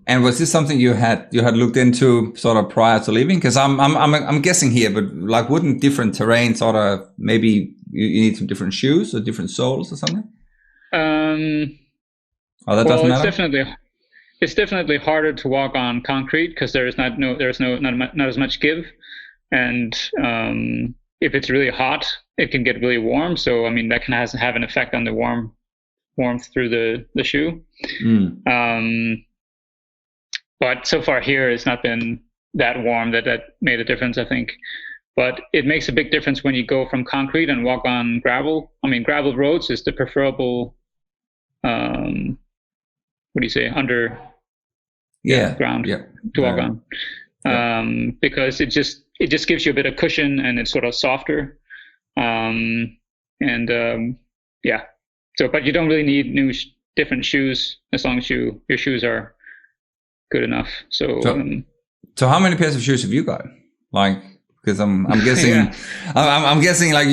And was this something you had looked into sort of prior to leaving? Because I'm guessing here, but like, wouldn't different terrain sort of, maybe you need some different shoes or different soles or something? That doesn't matter. It's definitely harder to walk on concrete because there's not as much give, and if it's really hot, it can get really warm. So I mean, that can have an effect on the warmth through the shoe. But so far here, it's not been that warm that made a difference, I think. But it makes a big difference when you go from concrete and walk on gravel. I mean, gravel roads is the preferable, what do you say, under ground to walk on. Because it just gives you a bit of cushion, and it's sort of softer. So, but you don't really need different shoes as long as your shoes are good enough. So how many pairs of shoes have you got? Like, because I'm guessing, I'm guessing like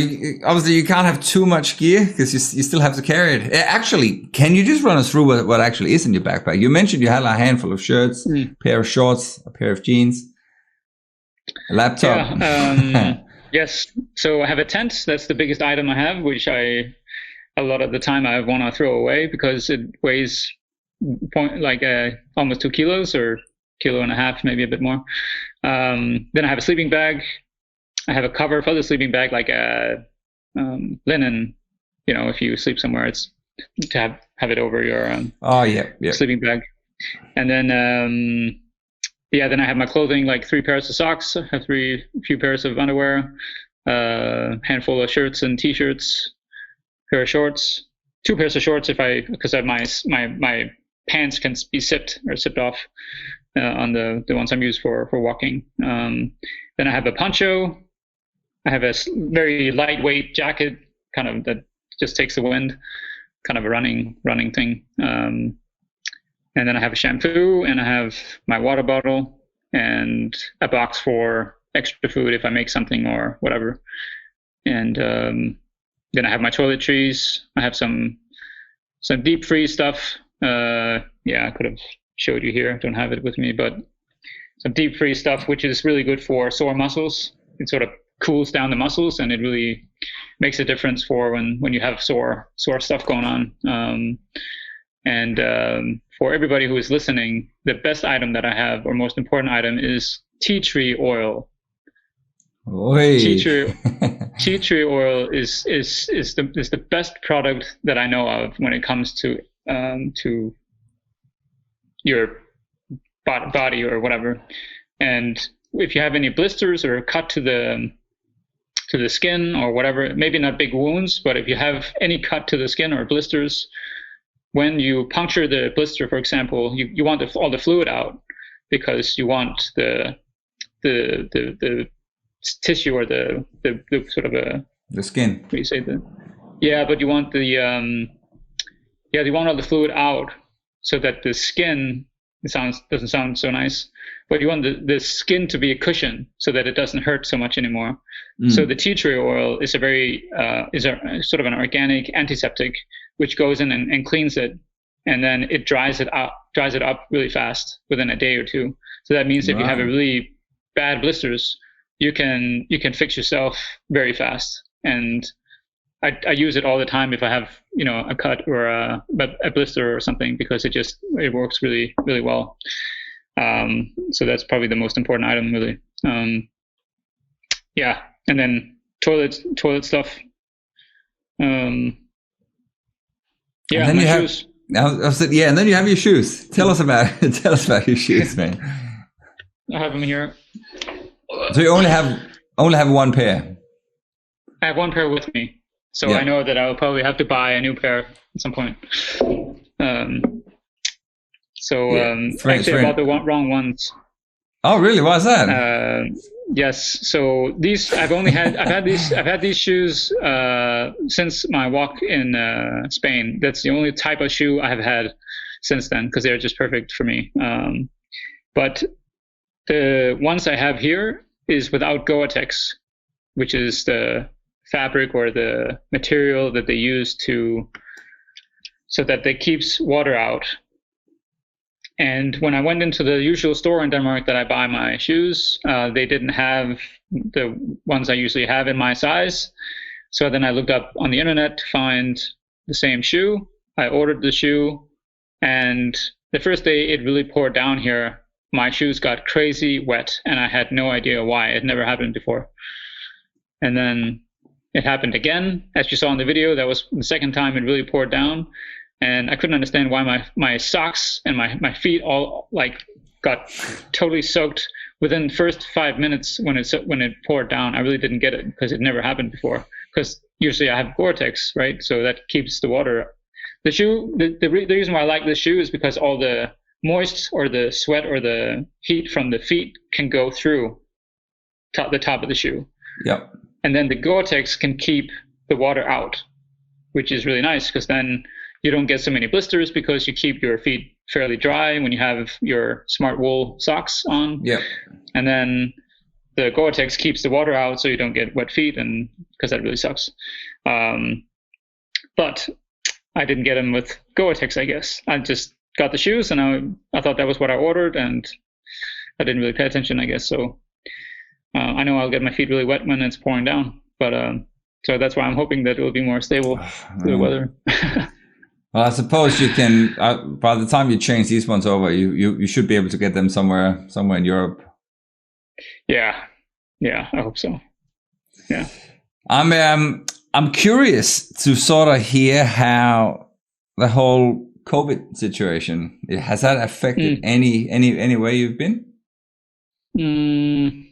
obviously you can't have too much gear because you still have to carry it. Actually, can you just run us through what actually is in your backpack? You mentioned you had a handful of shirts, a pair of shorts, a pair of jeans, a laptop. Yes. So I have a tent. That's the biggest item I have, which a lot of the time I want to throw away because it weighs almost 2 kilos or 1.5 kilos, maybe a bit more. Then I have a sleeping bag. I have a cover for the sleeping bag, like a linen. You know, if you sleep somewhere, it's to have it over your sleeping bag. And then then I have my clothing, like 3 pairs of socks. I have a few pairs of underwear, handful of shirts and t-shirts, pair of shorts, 2 pairs of shorts because my pants can be zipped off on the ones I'm used for walking. Then I have a poncho. I have a very lightweight jacket, kind of that just takes the wind, kind of a running thing. And then I have a shampoo, and I have my water bottle and a box for extra food if I make something or whatever. And then I have my toiletries. I have some deep freeze stuff. I could have showed you here. Don't have it with me, but some deep freeze stuff, which is really good for sore muscles. It sort of cools down the muscles, and it really makes a difference for when you have sore stuff going on. For everybody who is listening, the best item that I have, or most important item, is tea tree oil. Tea tree oil is the best product that I know of when it comes to your body or whatever. And if you have any blisters or cut to the skin or whatever, maybe not big wounds, but if you have any cut to the skin or blisters, when you puncture the blister, for example, you want all the fluid out because you want the tissue or the sort of the skin. What do you say? But you want you want all the fluid out so that the skin, doesn't sound so nice, but you want the skin to be a cushion so that it doesn't hurt so much anymore. So the tea tree oil is a sort of an organic antiseptic, which goes in and cleans it, and then it dries it up really fast within a day or two. So that means if you have a really bad blisters, you can fix yourself very fast. And I use it all the time if I have a cut or a blister or something, because it works really, really well. So that's probably the most important item, really. And then toilet stuff. And then you have shoes. And then you have your shoes. Tell us about your shoes, man. I have them here. So you only have one pair. I have one pair with me, so I know that I will probably have to buy a new pair at some point. Actually, I bought the wrong ones. Oh, really? Why is that? Yes. So I've had these shoes since my walk in Spain. That's the only type of shoe I have had since then, because they're just perfect for me. But the ones I have here is without Gore-Tex, which is the fabric or the material that they use so that it keeps water out. And when I went into the usual store in Denmark that I buy my shoes, they didn't have the ones I usually have in my size. So then I looked up on the internet to find the same shoe. I ordered the shoe, and the first day it really poured down here. My shoes got crazy wet, and I had no idea why. It never happened before. And then it happened again. As you saw in the video, that was the second time it really poured down. And I couldn't understand why my socks and my feet all like got totally soaked within the first 5 minutes when it poured down. I really didn't get it because it never happened before. Because usually I have Gore-Tex, right? So that keeps the water. The shoe, the reason why I like this shoe is because all the moist or the sweat or the heat from the feet can go through the top of the shoe. Yep. And then the Gore-Tex can keep the water out, which is really nice because then you don't get so many blisters because you keep your feet fairly dry when you have your smart wool socks on. Yeah. And then the Gore-Tex keeps the water out so you don't get wet feet, and because that really sucks. But I didn't get them with Gore-Tex, I guess. I just got the shoes, and I thought that was what I ordered, and I didn't really pay attention, I guess. So I know I'll get my feet really wet when it's pouring down. But so that's why I'm hoping that it will be more stable the weather. Well, I suppose you can. By the time you change these ones over, you should be able to get them somewhere in Europe. Yeah, I hope so. Yeah, I'm curious to sort of hear how the whole COVID situation has that affected any way you've been. In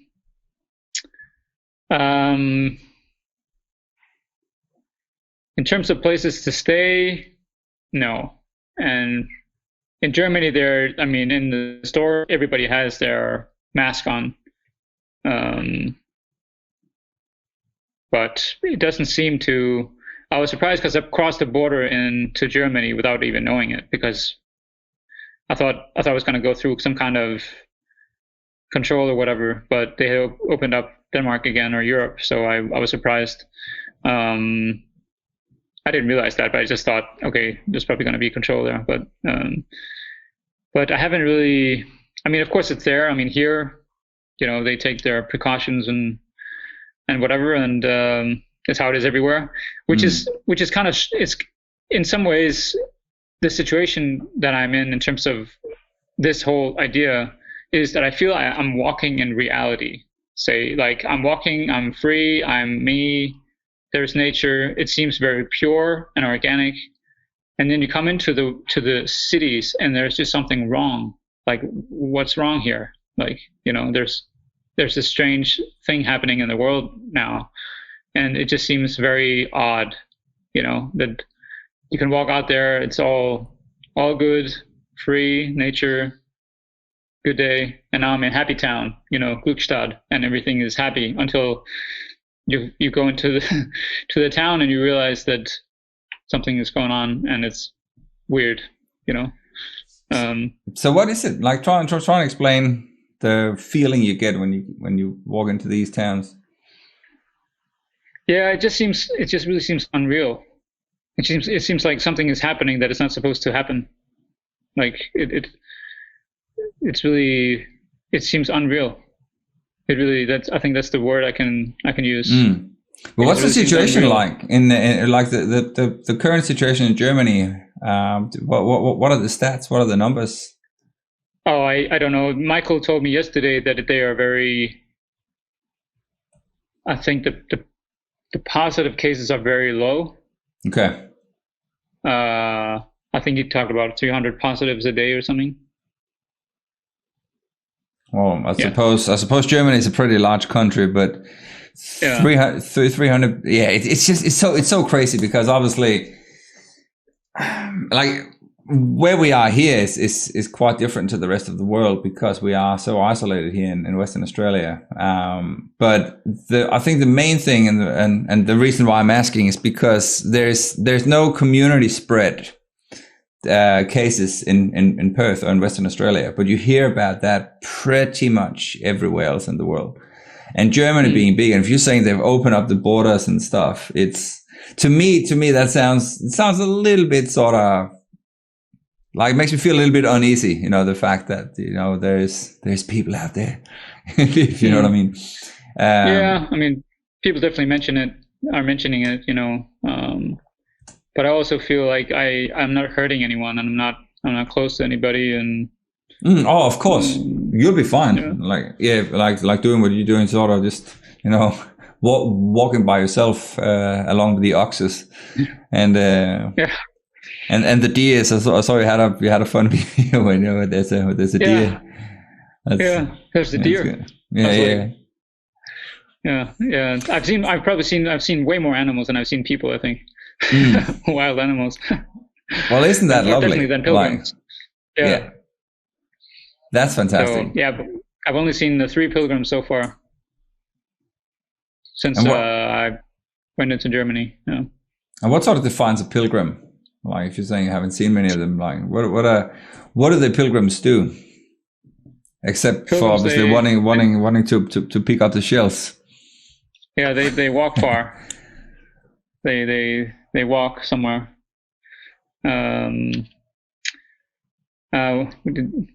terms of places to stay. No. And in Germany, in the store, everybody has their mask on. But it doesn't seem to. I was surprised because I crossed the border into Germany without even knowing it, because I thought I was going to go through some kind of control or whatever, but they opened up Denmark again, or Europe, so I was surprised. I didn't realize that, but I just thought, okay, there's probably going to be control there. But I haven't really. I mean, of course it's there. I mean, here, they take their precautions and whatever, and it's how it is everywhere. Which is kind of, it's in some ways the situation that I'm in terms of this whole idea is that I feel I'm walking in reality. Say, like, I'm walking, I'm free, I'm me. There's nature. It seems very pure and organic, and then you come into the cities, and there's just something wrong. Like, what's wrong here? Like, there's this strange thing happening in the world now, and it just seems very odd. That you can walk out there, it's all good, free, nature, good day, and now I'm in happy town. Glückstadt, and everything is happy until you go into the town and you realize that something is going on and it's weird, So what is it like? Try and explain the feeling you get when you walk into these towns. Yeah, it just really seems unreal. It seems like something is happening that is not supposed to happen. Like it's really, it seems unreal. It really, I think that's the word I can use. But what's the situation like in like the current situation in Germany? What are the stats? What are the numbers? Oh, I don't know. Michael told me yesterday that they are very. I think the positive cases are very low. Okay. I think he talked about 300 positives a day or something. Well, I suppose Germany is a pretty large country, but 300. Yeah, it's so crazy because obviously, like where we are here is quite different to the rest of the world because we are so isolated here in Western Australia. But I think the main thing and the reason why I'm asking is because there's no community spread cases in Perth or in Western Australia, but you hear about that pretty much everywhere else in the world. and Germany being big. And if you're saying they've opened up the borders and stuff, it's to me that sounds a little bit sort of like, it makes me feel a little bit uneasy. You know, the fact that, you know, there's people out there, if you know what I mean. Yeah, I mean, people definitely are mentioning it, you know. But I also feel like I'm not hurting anyone, and I'm not close to anybody, and oh, of course, you'll be fine. Yeah. Like doing what you're doing, sort of just, you know, walking by yourself along the oxes, and yeah. And the deer. So I saw you had a fun video when, you know, there's a deer. Yeah, there's the deer. Good. Yeah. I've seen way more animals than I've seen people, I think. Wild animals. Well, isn't that lovely? Definitely than pilgrims. Like, yeah. That's fantastic. So, yeah, but I've only seen the 3 pilgrims so far since I went into Germany. Yeah. And what sort of defines a pilgrim? Like, if you're saying you haven't seen many of them, like what do the pilgrims do? Except pilgrims, for obviously wanting to pick up the shells. Yeah, they walk far. They walk somewhere.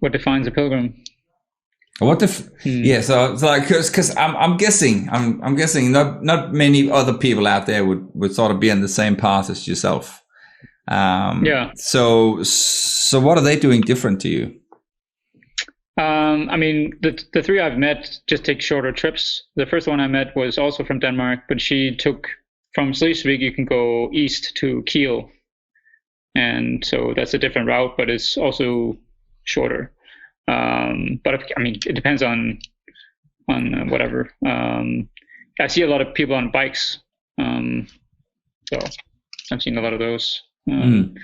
What defines a pilgrim? Yeah, so like, because I'm guessing not many other people out there would sort of be on the same path as yourself. Yeah. So what are they doing different to you? I mean, the 3 I've met just take shorter trips. The first one I met was also from Denmark, but she took from Slesvig. You can go east to Kiel, and so that's a different route, but it's also shorter. But I mean, it depends on whatever. I see a lot of people on bikes, so I've seen a lot of those. And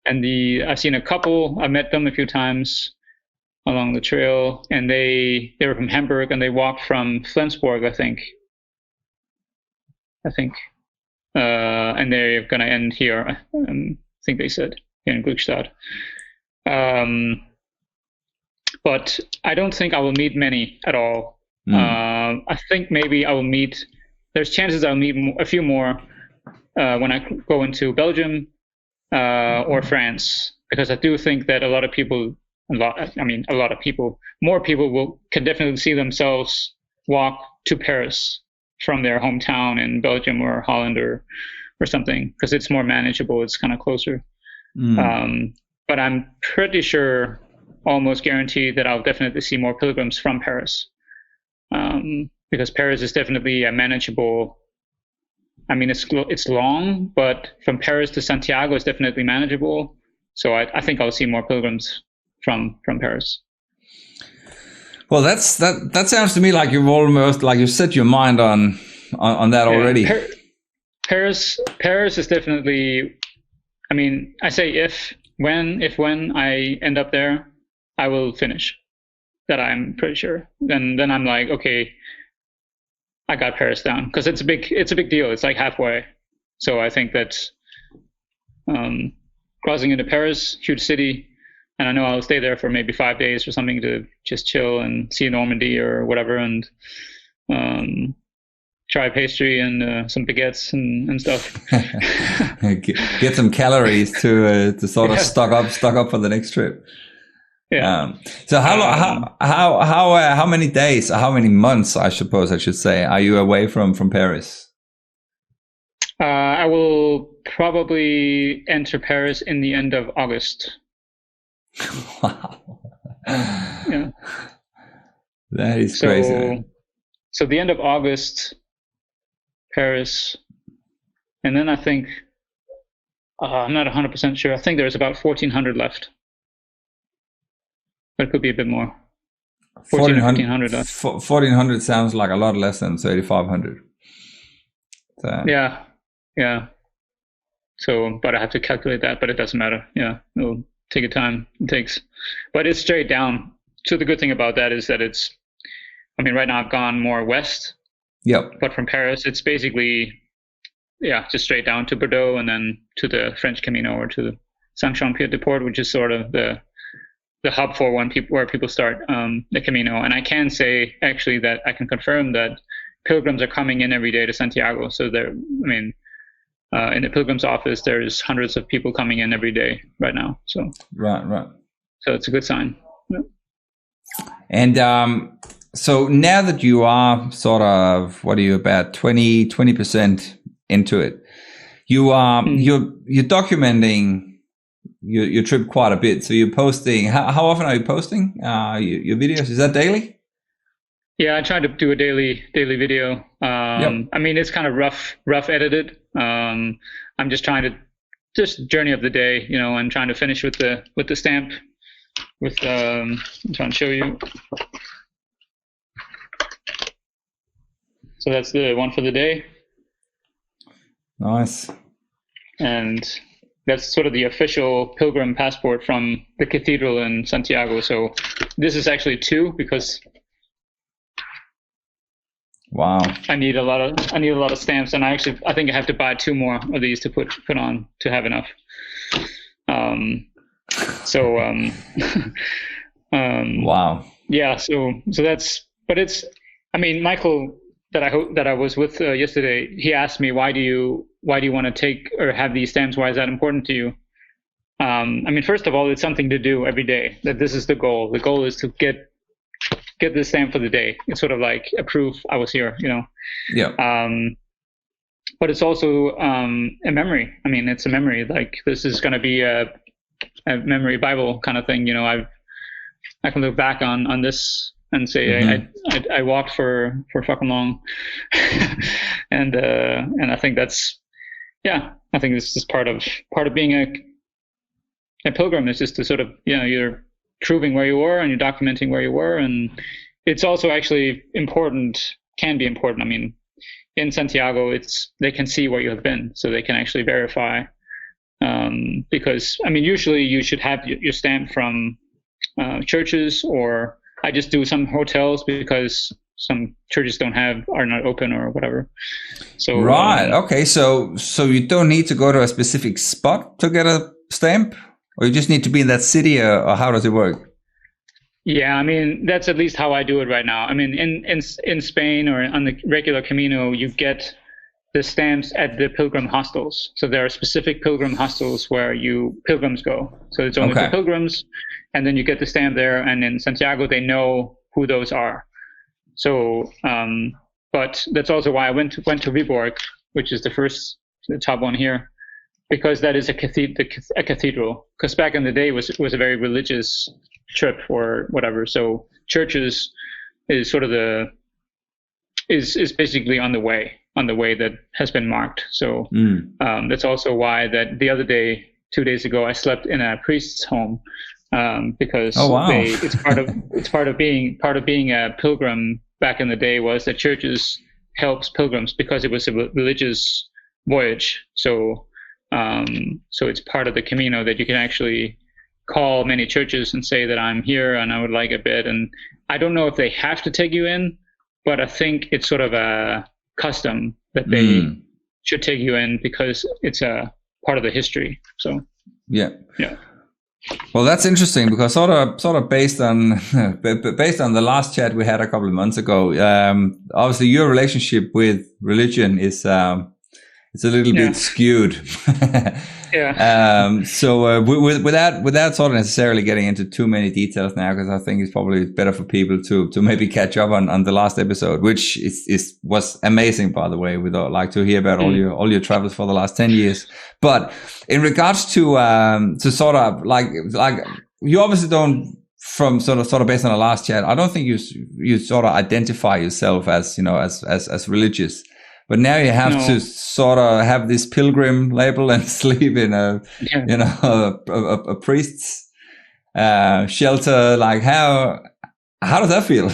I've seen a couple. I met them a few times along the trail, and they were from Hamburg, and they walked from Flensborg, I think, and they're gonna end here. I think they said here in Glückstadt. But I don't think I will meet many at all. I think maybe I will meet. There's chances I'll meet a few more when I go into Belgium or France, because I do think that more people can definitely see themselves walk to Paris from their hometown in Belgium or Holland or something, because it's more manageable. It's kind of closer. But I'm pretty sure, almost guaranteed, that I'll definitely see more pilgrims from Paris, because Paris is definitely a manageable. I mean, it's long, but from Paris to Santiago is definitely manageable. So I think I'll see more pilgrims from Paris. Well, that sounds to me like you've almost, like, you've set your mind on that already. Paris is definitely. I mean, I say if when I end up there, I will finish. That I'm pretty sure. Then I'm like, okay, I got Paris down, because it's a big deal. It's like halfway. So I think that crossing into Paris, huge city, and I know I'll stay there for maybe 5 days or something to just chill and see Normandy or whatever, and try pastry and some baguettes and stuff. Get some calories to sort of stock up for the next trip. Yeah. So how many days, how many months, I suppose I should say, are you away from Paris? I will probably enter Paris in the end of August. Wow. Yeah. That is crazy. So the end of August, Paris, and then I think I'm not 100% sure. I think there's about 1,400 left. But it could be a bit more. 1,400 left. 1,400 sounds like a lot less than 3,500. So. Yeah. So, but I have to calculate that, but it doesn't matter. Yeah, it'll take the time it takes. But it's straight down. So the good thing about that is that right now I've gone more west. Yep. But from Paris, it's basically, just straight down to Bordeaux, and then to the French Camino, or to the Saint-Jean-Pied-de-Port, which is sort of the hub for where people start the Camino. And I can say, actually, that I can confirm that pilgrims are coming in every day to Santiago. So in the pilgrim's office, there's hundreds of people coming in every day right now. So right. So it's a good sign. Yeah. And so now that you are sort of, what are you, about 20% into it, you are you're documenting your trip quite a bit. So you're posting. How often are you posting your videos? Is that daily? Yeah, I try to do a daily video. Yep. I mean, it's kind of rough edited. I'm just trying to journey of the day, and trying to finish with the stamp. I'm trying to show you. So that's the one for the day. Nice. And that's sort of the official pilgrim passport from the cathedral in Santiago. So this is actually 2 because wow, I need a lot of stamps, and I think I have to buy 2 more of these to put on to have enough. Wow. Yeah. So that's, but it's, I mean, Michael that I was with yesterday, he asked me, why do you want to take or have these stamps? Why is that important to you? I mean, first of all, it's something to do every day. That this is the goal. The goal is to get this stamp for the day. It's sort of like a proof I was here, Yeah. But it's also a memory. I mean, it's a memory. Like, this is going to be a memory Bible kind of thing. I can look back on this and say I walked for fucking long, and I think that's, I think this is part of being a pilgrim, is just to sort of, you're proving where you were and you're documenting where you were, and it's also actually can be important. I mean, in Santiago, they can see where you have been, so they can actually verify. Because I mean, usually you should have your stamp from churches, or I just do some hotels because some churches are not open or whatever. So right, okay, so you don't need to go to a specific spot to get a stamp, or you just need to be in that city, or how does it work? Yeah, I mean, that's at least how I do it right now. I mean, in Spain or on the regular Camino, you get the stamps at the pilgrim hostels. So there are specific pilgrim hostels where pilgrims go. So it's only for pilgrims, and then you get the stamp there. And in Santiago, they know who those are. So, but that's also why I went to Viborg, which is the top one here, because that is a cathedral. Because back in the day, was a very religious trip or whatever. So churches is sort of is basically on the way that has been marked. So that's also why that the other day, 2 days ago, I slept in a priest's home, because it's part of being a pilgrim back in the day, was that churches helps pilgrims because it was a religious voyage. So it's part of the Camino that you can actually call many churches and say that I'm here and I would like a bit. And I don't know if they have to take you in, but I think it's sort of a custom that they should take you in because it's a part of the history. So yeah. Well, that's interesting because sort of based on the last chat we had a couple of months ago, obviously your relationship with religion is it's a little bit skewed. So without sort of necessarily getting into too many details now, because I think it's probably better for people to maybe catch up on the last episode, which was amazing, by the way. We'd like to hear about all your travels for the last 10 years. But in regards to sort of like you obviously don't, from sort of based on the last chat, I don't think you sort of identify yourself as, as religious. But now you have to sort of have this pilgrim label and sleep in a priest's shelter. Like how does that feel?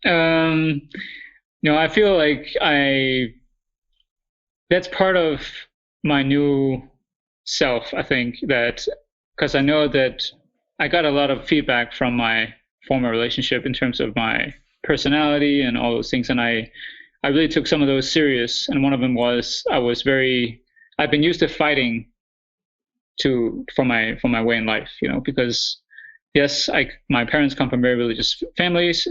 I feel like that's part of my new self. I think that because I know that I got a lot of feedback from my former relationship in terms of my personality and all those things, and I really took some of those serious. And one of them was I've been used to fighting for my way in life, because yes, my parents come from very religious families.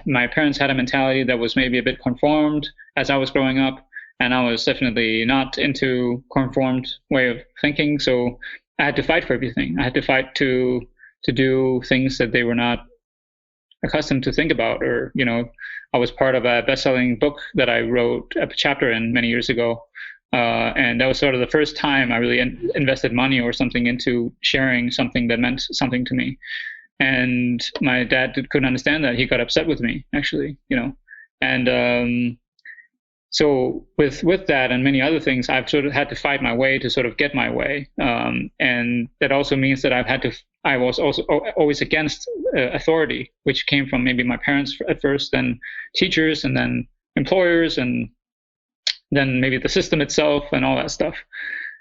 My parents had a mentality that was maybe a bit conformed as I was growing up, and I was definitely not into conformed way of thinking. So I had to fight for everything. I had to fight to do things that they were not accustomed to think about. Or, I was part of a best-selling book that I wrote a chapter in many years ago. And that was sort of the first time I really invested money or something into sharing something that meant something to me. And my dad couldn't understand that. He got upset with me, actually, And so with that and many other things, I've sort of had to fight my way to sort of get my way. And that also means that I was also always against authority, which came from maybe my parents at first, then teachers, and then employers, and then maybe the system itself and all that stuff.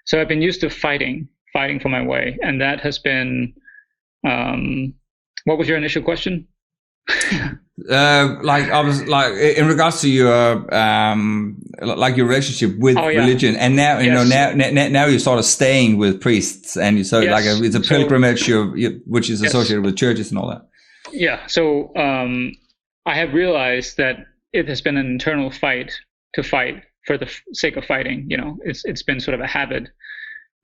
So I've been used to fighting for my way. And that has been, what was your initial question? I was like, in regards to your, like your relationship with religion, and now, now you're sort of staying with priests, and you so like it's a pilgrimage, which is associated with churches and all that. Yeah. So, I have realized that it has been an internal fight to fight for the sake of fighting. It's been sort of a habit,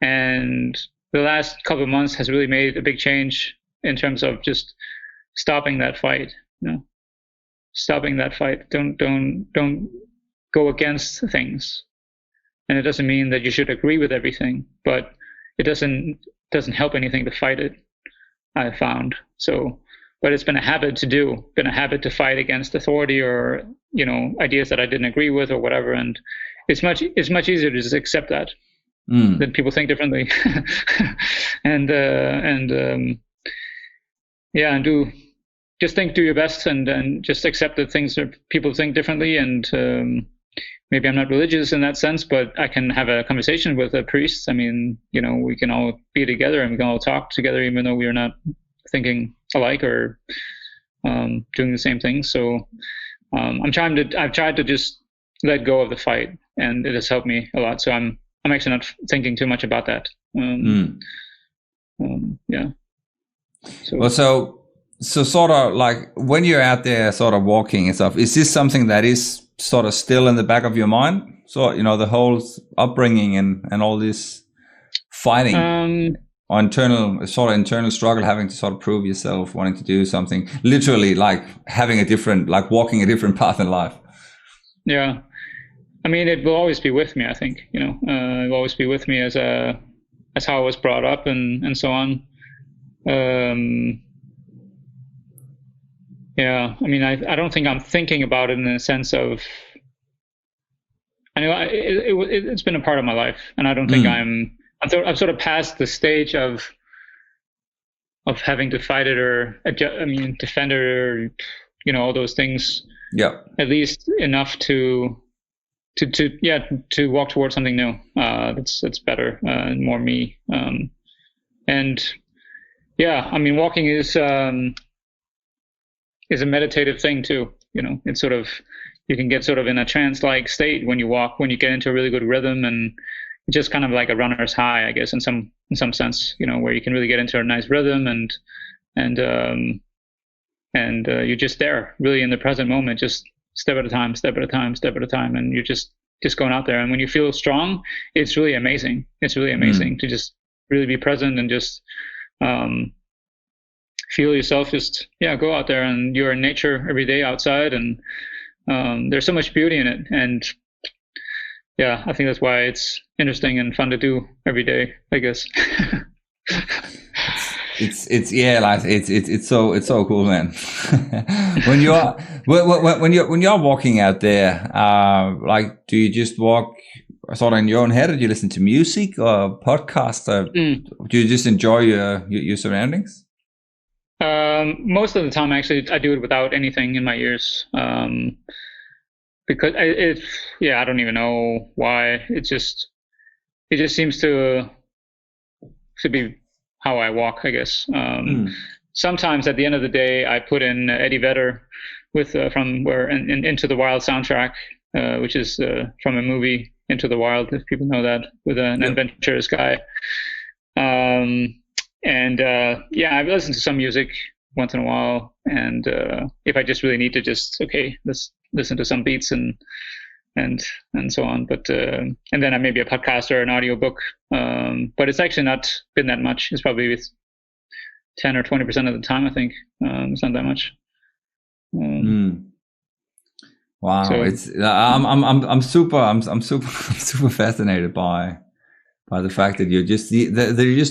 and the last couple of months has really made a big change in terms of just stopping that fight. Stopping that fight. Don't go against things, and it doesn't mean that you should agree with everything, but it doesn't help anything to fight it, I've found. So, but it's been a habit to fight against authority or ideas that I didn't agree with or whatever, and it's much easier to just accept that people think differently, and do your best and just accept that things that people think differently. And maybe I'm not religious in that sense, but I can have a conversation with a priest. I mean, we can all be together and we can all talk together, even though we are not thinking alike or doing the same things. So I've tried to just let go of the fight, and it has helped me a lot. So I'm actually not thinking too much about that. Yeah. So sort of like when you're out there sort of walking and stuff, is this something that is sort of still in the back of your mind? So, the whole upbringing and all this fighting or internal struggle, having to sort of prove yourself, wanting to do something, literally like walking a different path in life. Yeah. I mean, it will always be with me, I think, it will always be with me as how I was brought up and so on. Yeah, I mean, I don't think I'm thinking about it in the sense of, I know it's been a part of my life, and I don't think I'm sort of past the stage of having to fight it or defend it or all those things. Yeah. At least enough to walk towards something new. That's better and more me. And yeah, I mean, walking is a meditative thing too. It's sort of, you can get sort of in a trance-like state when you walk, when you get into a really good rhythm, and just kind of like a runner's high, I guess, in some sense, where you can really get into a nice rhythm and you're just there, really in the present moment, just step at a time, and you're just going out there. And when you feel strong, it's really amazing. It's really amazing to just really be present and just feel yourself, just go out there, and you're in nature every day outside, and there's so much beauty in it. And yeah, I think that's why it's interesting and fun to do every day, I guess. It's so cool, man. when you're walking out there, like, do you just walk sort of in your own head, or do you listen to music or podcasts, or do you just enjoy your surroundings? Most of the time, actually, I do it without anything in my ears, because I don't even know why. It just seems to be how I walk, I guess. Sometimes at the end of the day, I put in Eddie Vedder with from Into the Wild soundtrack, which is from a movie Into the Wild, if people know that, with an adventurous guy. And I listen to some music once in a while, and if I just really need to, let's listen to some beats and so on. But and then maybe a podcast or an audiobook. But it's actually not been that much. It's probably 10 or 20% of the time, I think. It's not that much. Wow, so, I'm super fascinated by the fact that you're just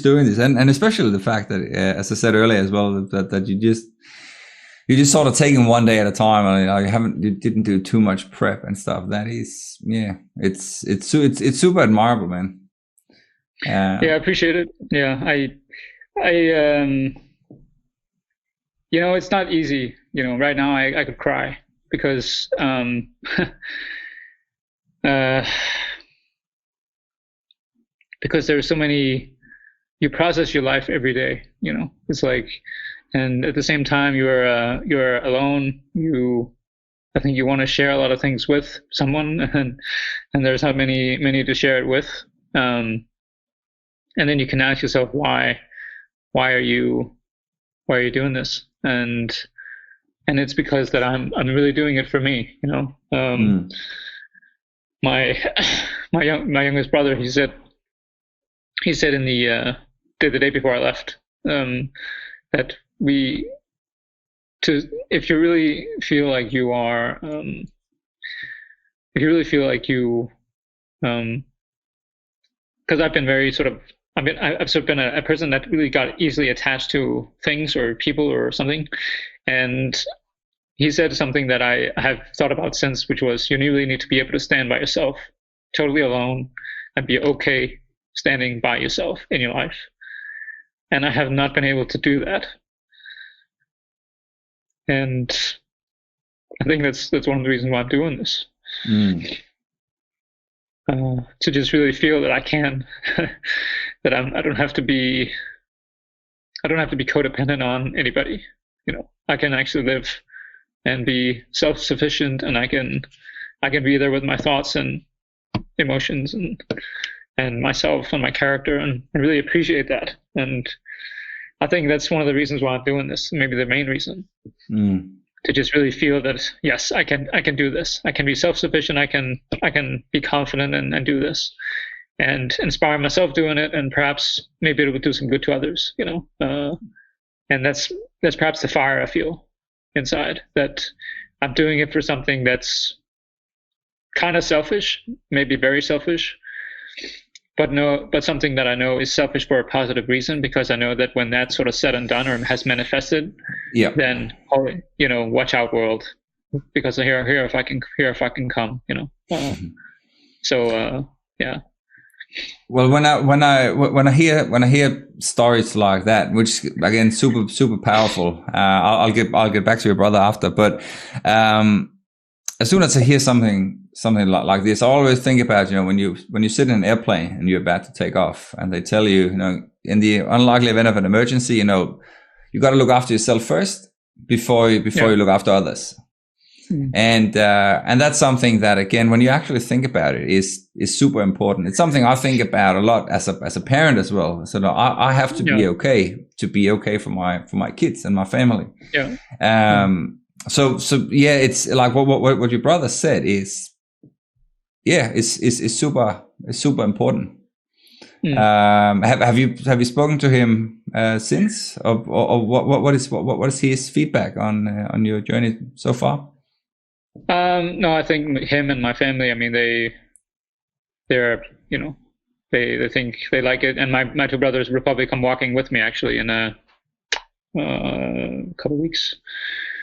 doing this, and especially the fact that, as I said earlier as well, that you just sort of taking one day at a time. I mean, you didn't do too much prep and stuff. That is, it's super admirable, man. I appreciate it. Yeah, I it's not easy. Right now I could cry because because there's so many. You process your life every day. It's like. And at the same time, you're alone. I think you want to share a lot of things with someone, and there's not many to share it with. And then you can ask yourself, why are you doing this? And it's because that I'm really doing it for me. My youngest brother, he said in the day before I left, that if you really feel like you are, because I've been very I've sort of been a person that really got easily attached to things or people or something, and he said something that I have thought about since, which was you really need to be able to stand by yourself, totally alone, and be okay standing by yourself in your life. And I have not been able to do that. And I think that's one of the reasons why I'm doing this. To just really feel that I can, that I don't have to be codependent on anybody. I can actually live and be self-sufficient, and I can be there with my thoughts and emotions and myself and my character, and really appreciate that. And I think that's one of the reasons why I'm doing this, maybe the main reason, to just really feel that, yes, I can do this. I can be self-sufficient. I can be confident and do this, and inspire myself doing it, and perhaps maybe it will do some good to others, and that's perhaps the fire I feel inside, that I'm doing it for something that's kind of selfish, maybe very selfish, but something that I know is selfish for a positive reason, because I know that when that's sort of said and done or has manifested, then watch out, world, because here if I can come, So Well, when I hear stories like that, which again super powerful, I'll get back to your brother after, but as soon as I hear something like this, I always think about, when you sit in an airplane and you're about to take off, and they tell you, in the unlikely event of an emergency, you got to look after yourself first before you look after others. And that's something that, again, when you actually think about it, is super important. It's something I think about a lot as a parent as well. So I have to be okay for my kids and my family. So it's like what your brother said is super important. Have you spoken to him since, or what is his feedback on your journey so far? No, I think him and my family, I mean, they're they think they like it, and my two brothers will probably come walking with me actually in a couple of weeks.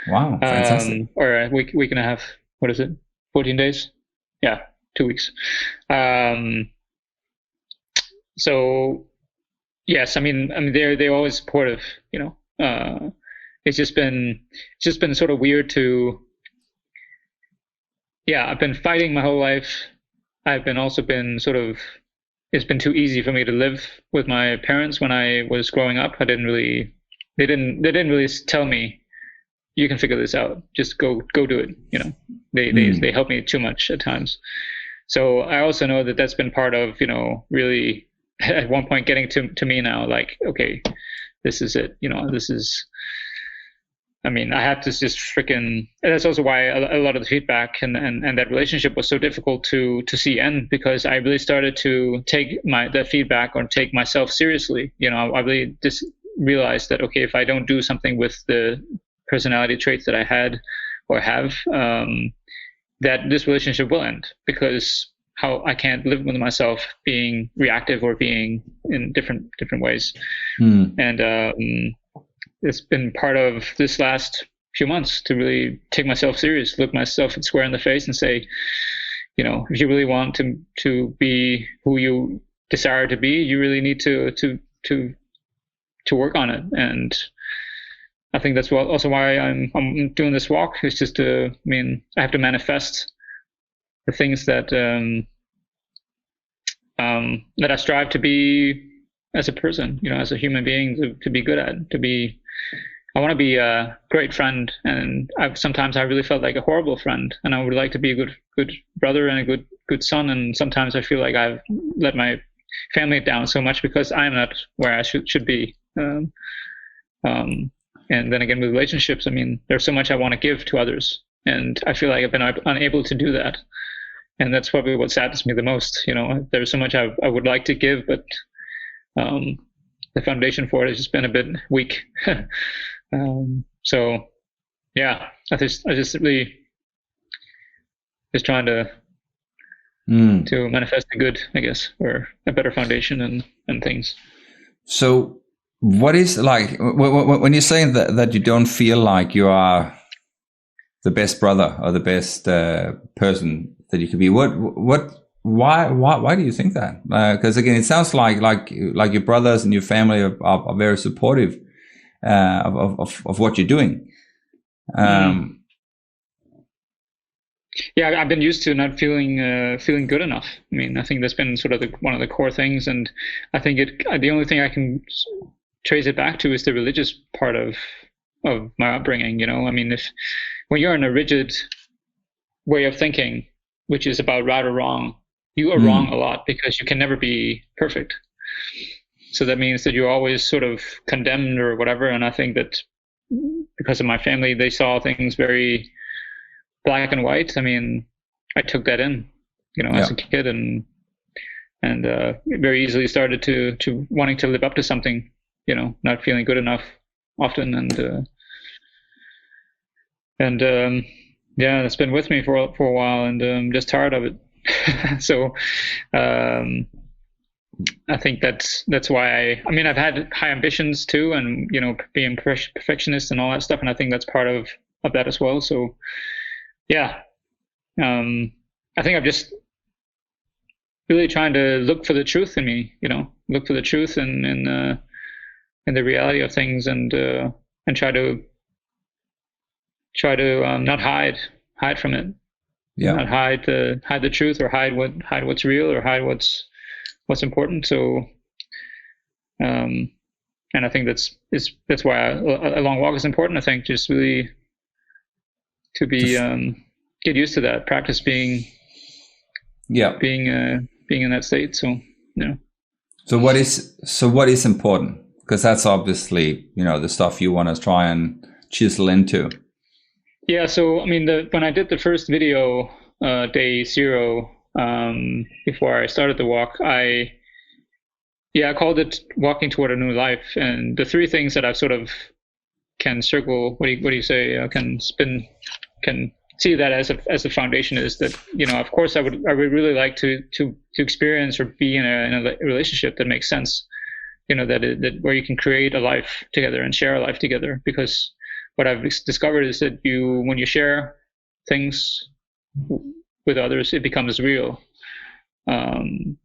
Wow, fantastic. Or a week and a half. What is it? 14 days? Yeah, 2 weeks. So yes, I mean they're always supportive. It's just been sort of weird to. Yeah, I've been fighting my whole life. I've been it's been too easy for me to live with my parents when I was growing up. They didn't really tell me, you can figure this out. Just go do it. They help me too much at times. So I also know that that's been part of, really at one point getting to me now, like, okay, this is it. This is. I mean, I have to just freaking. And that's also why a lot of the feedback and that relationship was so difficult to see end, because I really started to take that feedback or take myself seriously. I really just realized that, okay, if I don't do something with the personality traits that I had or have, that this relationship will end, because how I can't live with myself being reactive or being in different ways. And it's been part of this last few months to really take myself serious, look myself square in the face and say, if you really want to be who you desire to be, you really need to work on it. And I think that's also why I'm doing this walk. It's just I have to manifest the things that that I strive to be as a person, as a human being, to be good at, I want to be a great friend, and sometimes I really felt like a horrible friend, and I would like to be a good brother and a good son. And sometimes I feel like I've let my family down so much because I'm not where I should be. And then again, with relationships, there's so much I want to give to others, and I feel like I've been unable to do that. And that's probably what saddens me the most. There's so much I would like to give, but the foundation for it has just been a bit weak. So yeah, I just really just trying to manifest the good, I guess, or a better foundation and things. So what is, like, when you're saying that you don't feel like you are the best brother or the best person that you could be, why do you think that? Because again, it sounds like your brothers and your family are very supportive of what you're doing. Yeah, I've been used to not feeling good enough. I think that's been sort of one of the core things, and I think the only thing I can trace it back to is the religious part of my upbringing. When you're in a rigid way of thinking, which is about right or wrong, you are wrong a lot because you can never be perfect. So that means that you're always sort of condemned or whatever. And I think that because of my family, they saw things very black and white. I took that in, as a kid, and very easily started to wanting to live up to something, not feeling good enough often, and it's been with me for a while, and I'm just tired of it. So I think that's why I've had high ambitions too, and being perfectionist and all that stuff, and I think that's part of that as well. So yeah, I think I'm just really trying to look for the truth in me, look for the truth in the reality of things, and try to not hide from it. Yeah. Not hide the truth, or hide what's real, or hide what's important. So, and I think that's why a long walk is important. I think just really to be get used to that, practice being being in that state. So yeah. So what is important? Because that's obviously the stuff you want to try and chisel into. Yeah. So when I did the first video, day 0, before I started the walk, I called it Walking Toward a New Life. And the 3 things that I've sort of can circle, what do you say, can see that as a foundation is that, of course I would really like to experience or be in a relationship that makes sense, that where you can create a life together and share a life together. Because what I've discovered is that when you share things with others, it becomes real. And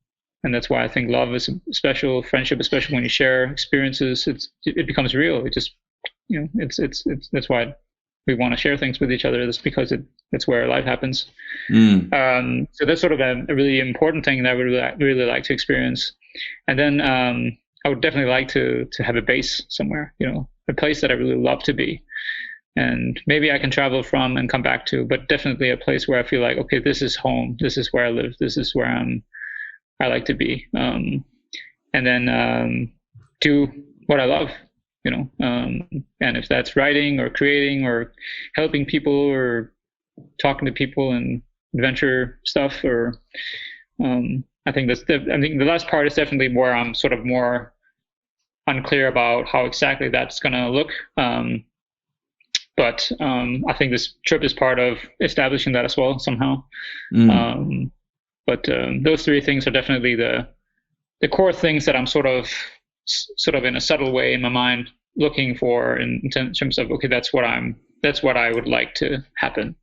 that's why I think love is special, friendship, especially when you share experiences, it becomes real. It just, it's that's why we want to share things with each other. That's because it's where life happens. So that's sort of a really important thing that I would really like to experience. And then I would definitely like to have a base somewhere, a place that I really love to be. And maybe I can travel from and come back to, but definitely a place where I feel like, okay, this is home. This is where I live. This is where I like to be. And then do what I love, and if that's writing or creating or helping people or talking to people and adventure stuff, or I think the last part is definitely where I'm sort of more unclear about how exactly that's going to look. But I think this trip is part of establishing that as well somehow. But those three things are definitely the core things that I'm sort of in a subtle way in my mind looking for in terms of, okay, that's what I would like to happen,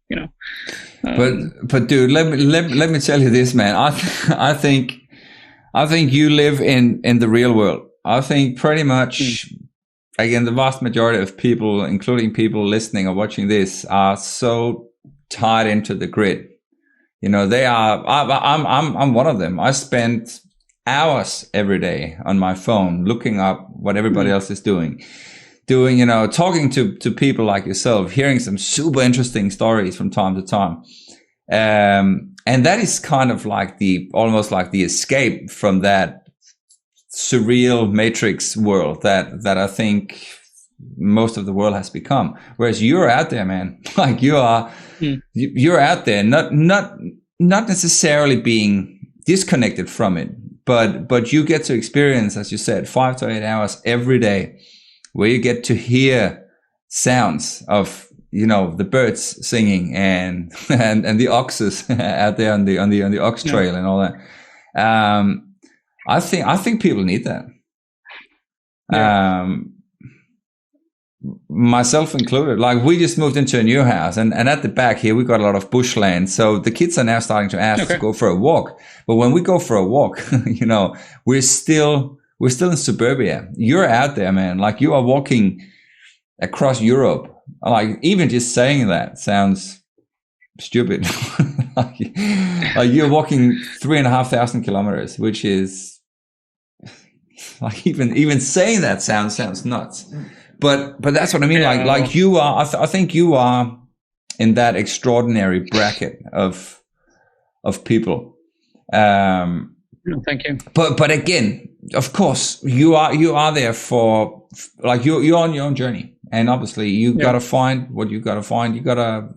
But dude, let me tell you this, man. I think you live in the real world. I think pretty much, again, the vast majority of people, including people listening or watching this, are so tied into the grid. They are. I'm one of them. I spend hours every day on my phone looking up what everybody else is doing, talking to people like yourself, hearing some super interesting stories from time to time. And that is kind of like almost like the escape from that surreal matrix world that I think most of the world has become. Whereas you're out there, man, like you're out there, not necessarily being disconnected from it, but you get to experience, as you said, 5 to 8 hours every day where you get to hear sounds of, the birds singing and the oxes out there on the ox trail and all that. I think people need that. Myself included. Like, we just moved into a new house, and at the back here we got a lot of bushland. So the kids are now starting to ask to go for a walk. But when we go for a walk, we're still in suburbia. You're out there, man. Like, you are walking across Europe. Like, even just saying that sounds stupid. like you're walking 3,500 kilometers, which is like, even saying that sounds nuts. But that's what I mean. Like you are. I think you are in that extraordinary bracket of people. Thank you. But again, of course, you are there for, like, you're on your own journey, and obviously you got to find what you got to find. You got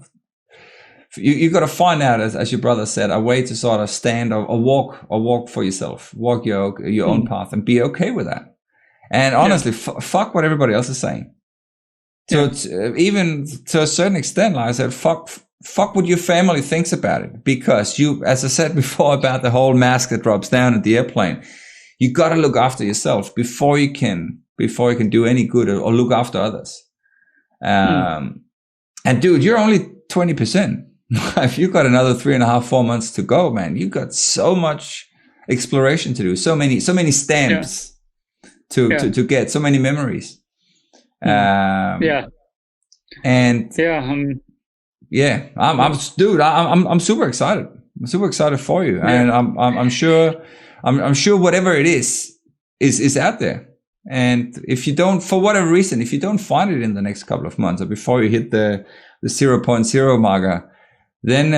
to find out, as your brother said, a way to sort of stand or walk for yourself, walk your own path, and be okay with that. And honestly, fuck what everybody else is saying. So even to a certain extent, like I said, fuck what your family thinks about it, because you, as I said before about the whole mask that drops down at the airplane, you got to look after yourself before you can do any good or look after others. And dude, you're only 20%. If you've got another 3.5-4 months to go, man, you've got so much exploration to do, so many stamps to get, so many memories. I'm super excited. I'm super excited for you, and I'm sure whatever it is out there. And if you don't, for whatever reason, if you don't find it in the next couple of months or before you hit the 0.0 marker, then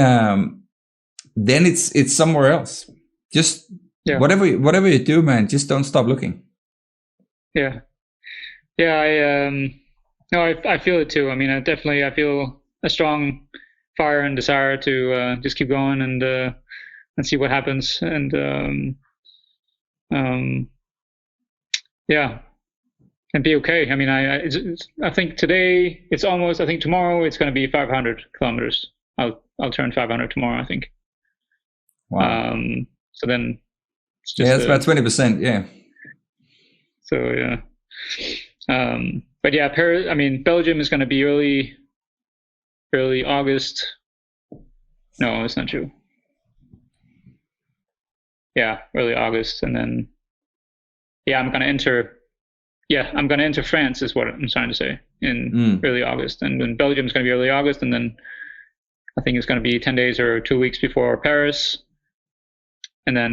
it's somewhere else. Just whatever you do, man, just don't stop looking. I feel it too. I mean, I feel a strong fire and desire to just keep going and see what happens, and and be okay. I mean, I think today it's almost. I think tomorrow it's going to be 500 kilometers. I'll turn 500 tomorrow, I think. Wow. So then it's just, that's about 20%. Yeah. So but yeah, Paris. I mean, Belgium is going to be early August. No, it's not true. Yeah, early August, and then I'm going to enter France, is what I'm trying to say, in early August, and then Belgium is going to be early August, and then I think it's going to be 10 days or 2 weeks before Paris, and then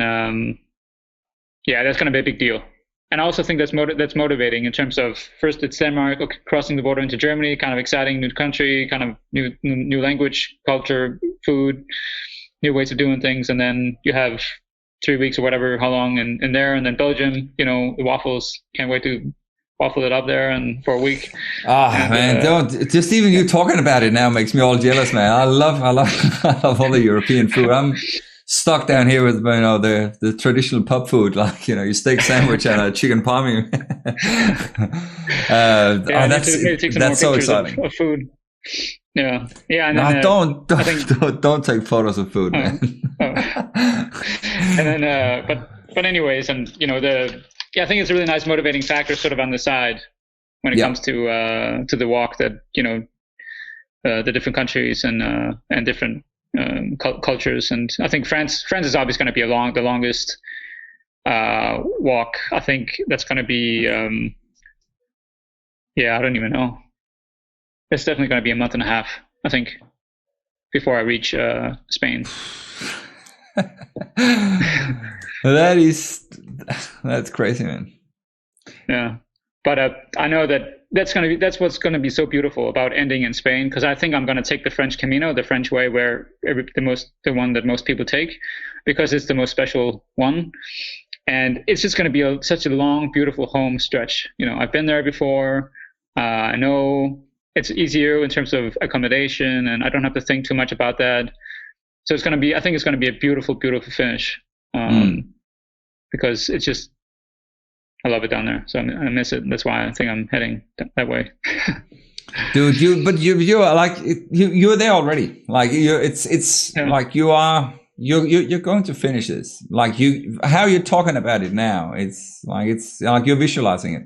that's going to be a big deal. And I also think that's motivating in terms of, first it's Denmark, crossing the border into Germany, kind of exciting, new country, kind of new language, culture, food, new ways of doing things, and then you have 3 weeks or whatever, how long in there, and then Belgium, the waffles, can't wait to waffle it up there and for a week. Man, don't just even you talking about it now makes me all jealous, man. I love I love all the European food. I'm stuck down here with the traditional pub food, like your steak sandwich and a chicken palmy. That's so exciting. Of food. Yeah. And then, don't take photos of food, man. And then, but anyways, and I think it's a really nice motivating factor sort of on the side when it comes to the walk, that the different countries and different cultures. And I think France is obviously going to be the longest walk. I think that's going to be I don't even know. It's definitely going to be a month and a half, I think, before I reach Spain. That's crazy, man. Yeah, but I know that's what's going to be so beautiful about ending in Spain, because I think I'm going to take the French Camino, the French way, where the one that most people take, because it's the most special one, and it's just going to be such a long, beautiful home stretch. I've been there before. I know it's easier in terms of accommodation, and I don't have to think too much about that. So I think it's going to be a beautiful, beautiful finish. Because it's just, I love it down there. So I miss it. That's why I think I'm heading that way. Dude, you're like, you're there already. Like like you're going to finish this. Like how you're talking about it now. It's like you're visualizing it.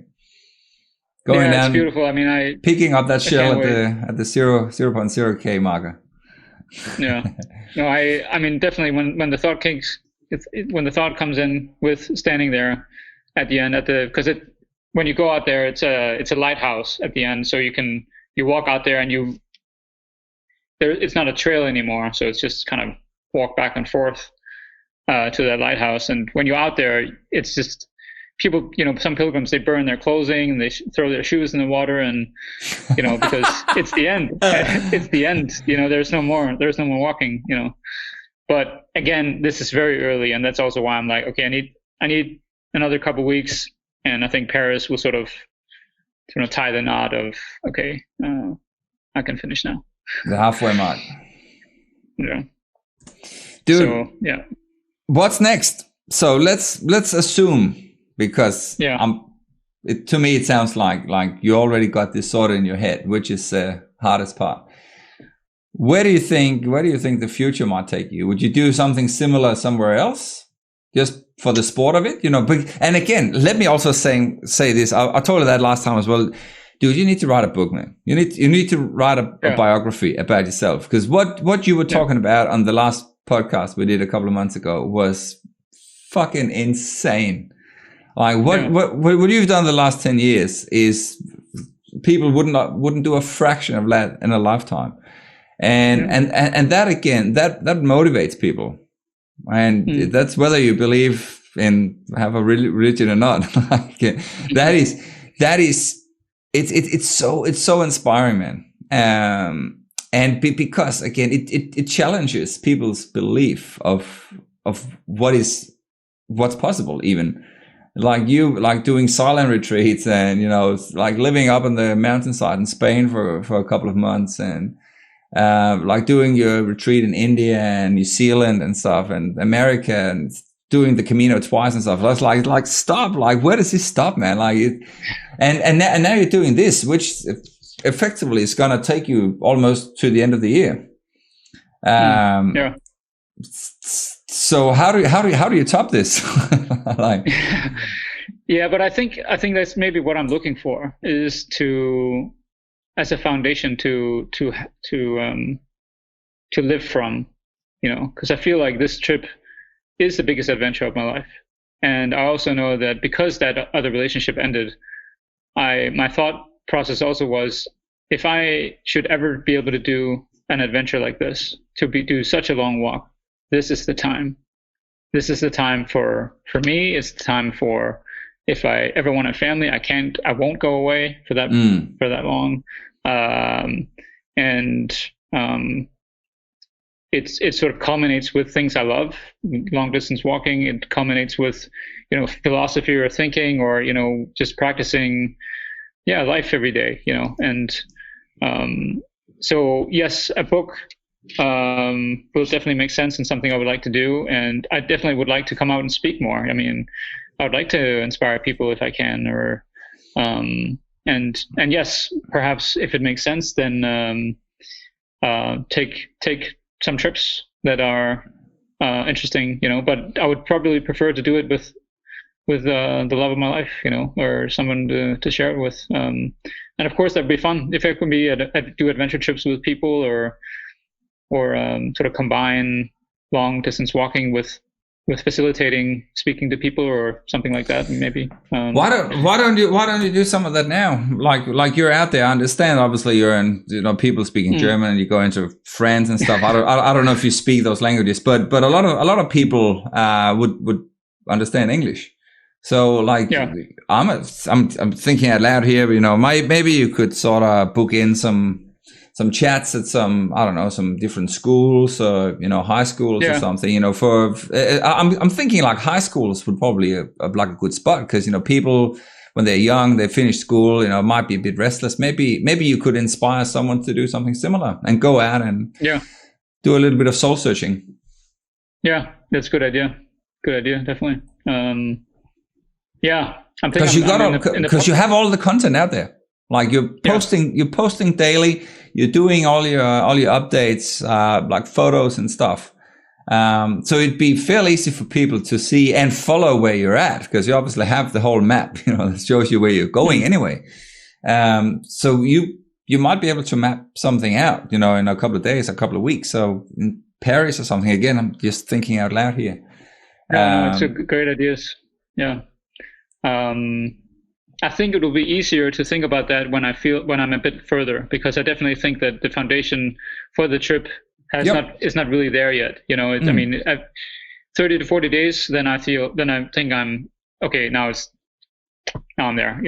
Going down. It's beautiful. I mean, picking up that shell at the 0.0K marker. Yeah. No, I mean, definitely when the thought when the thought comes in with standing there at the end because when you go out there, it's a lighthouse at the end. So you walk out there and it's not a trail anymore. So it's just kind of walk back and forth to that lighthouse. And when you're out there, it's just people, some pilgrims, they burn their clothing and they throw their shoes in the water, and because it's the end. It's the end. There's no more walking. But again, this is very early, and that's also why I'm like, okay, I need another couple weeks, and I think Paris will sort of tie the knot of, okay, I can finish now. The halfway mark. Yeah. Dude. So, yeah. What's next? So let's assume, because to me it sounds like you already got this sorted in your head, which is the hardest part. Where do you think the future might take you? Would you do something similar somewhere else, just for the sport of it? And again, let me also say this. I told you that last time as well. Dude, you need to write a book, man. You need to write a biography about yourself, because what you were talking about on the last podcast we did a couple of months ago was fucking insane. Like what you've done the last 10 years is people wouldn't do a fraction of that in a lifetime. And that again, that motivates people. And that's whether you believe in have a religion or not. It's so inspiring, man. And because again, it challenges people's belief of what's possible, even. Like doing silent retreats and, like living up on the mountainside in Spain for a couple of months, and like doing your retreat in India and New Zealand and stuff, and America, and doing the Camino twice and stuff. I was like, stop! Like, where does this stop, man? Like, and now you're doing this, which effectively is gonna take you almost to the end of the year. So how do you top this? Like, yeah, but I think that's maybe what I'm looking for, is as a foundation to live from, because I feel like this trip is the biggest adventure of my life. And I also know that because that other relationship ended, my thought process also was, if I should ever be able to do an adventure like this, do such a long walk, this is the time. This is the time for me. It's the time for, if I ever want a family, I won't go away for that long. It sort of culminates with things I love, long distance walking. It culminates with, philosophy or thinking, or, just practicing life every day, and so yes, a book will definitely make sense and something I would like to do, and I definitely would like to come out and speak more. I mean, I would like to inspire people if I can, or and yes, perhaps if it makes sense, then take some trips that are interesting, but I would probably prefer to do it with the love of my life, or someone to share it with. And of course, that'd be fun if I could do adventure trips with people, or sort of combine long distance walking with facilitating speaking to people or something like that, maybe. Why don't you do some of that now? Like you're out there. I understand. Obviously, you're in people speaking German, and you go into France and stuff. I don't know if you speak those languages, but a lot of people would understand English. So I'm thinking out loud here. Maybe you could sort of book in some chats at some different schools, or high schools or something. I'm thinking like high schools would probably like a good spot, because people when they're young, they finish school, might be a bit restless. Maybe you could inspire someone to do something similar and go out and do a little bit of soul searching. Yeah, that's a good idea. Good idea, definitely. I'm thinking because you have all the content out there. Like you're posting daily. You're doing all your updates, like photos and stuff. So it'd be fairly easy for people to see and follow where you're at, because you obviously have the whole map, that shows you where you're going anyway. So you might be able to map something out, in a couple of days, a couple of weeks. So in Paris or something. Again, I'm just thinking out loud here. It's a great ideas. Yeah. I think it will be easier to think about that when I'm a bit further, because I definitely think that the foundation for the trip is not really there yet. I mean, 30 to 40 days, then I think I'm okay. Now I'm there.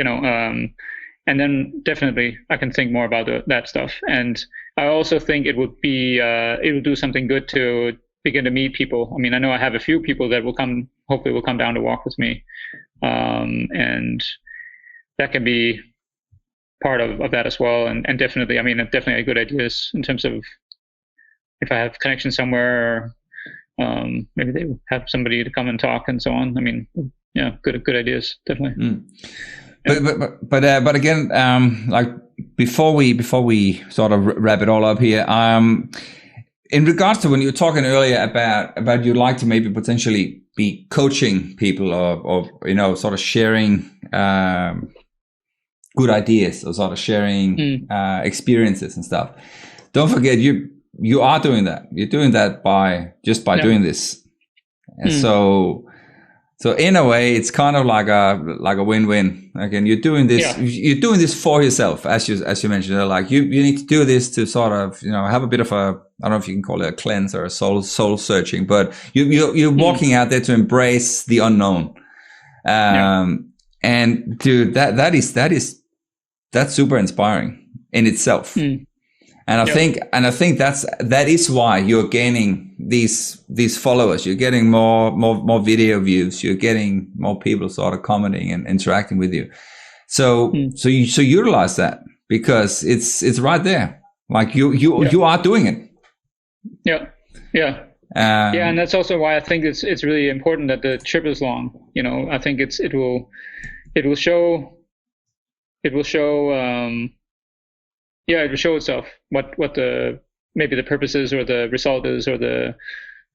And then definitely I can think more about that stuff. And I also think it will do something good to begin to meet people. I mean, I know I have a few people that hopefully will come down to walk with me. And that can be part of that as well. And definitely, I mean, definitely good ideas in terms of if I have connection somewhere, maybe they will have somebody to come and talk and so on. I mean, good ideas, definitely. But again, like before we sort of wrap it all up here, in regards to when you were talking earlier about you'd like to maybe potentially be coaching people or sort of sharing good ideas, or sort of sharing experiences and stuff. Don't forget, you are doing that. You're doing that by doing this. And so in a way, it's kind of like a win-win. Again, you're doing this. You're doing this for yourself, as you mentioned. Like you need to do this to sort of have a bit of a, I don't know if you can call it a cleanse or a soul searching, but you're walking out there to embrace the unknown. And dude, that's super inspiring in itself. And I think that is why you're gaining these followers. You're getting more video views. You're getting more people sort of commenting and interacting with you. So you utilize that, because it's right there. Like you are doing it. And that's also why I think it's really important that the trip is long. I think it will show itself what the maybe the purpose is, or the result is, or the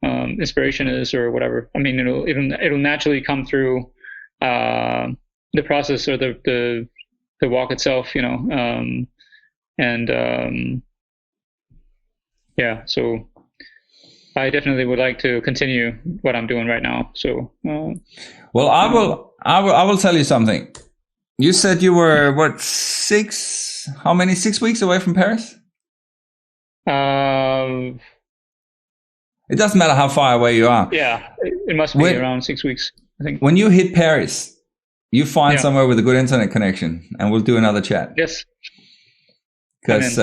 inspiration is, or whatever. I mean, it'll naturally come through the process, or the walk itself, so I definitely would like to continue what I'm doing right now. So well, I will tell you something. You said you were 6 weeks away from Paris? It doesn't matter how far away you are. Yeah, it must be around 6 weeks, I think. When you hit Paris, you find somewhere with a good internet connection, and we'll do another chat. Yes. Because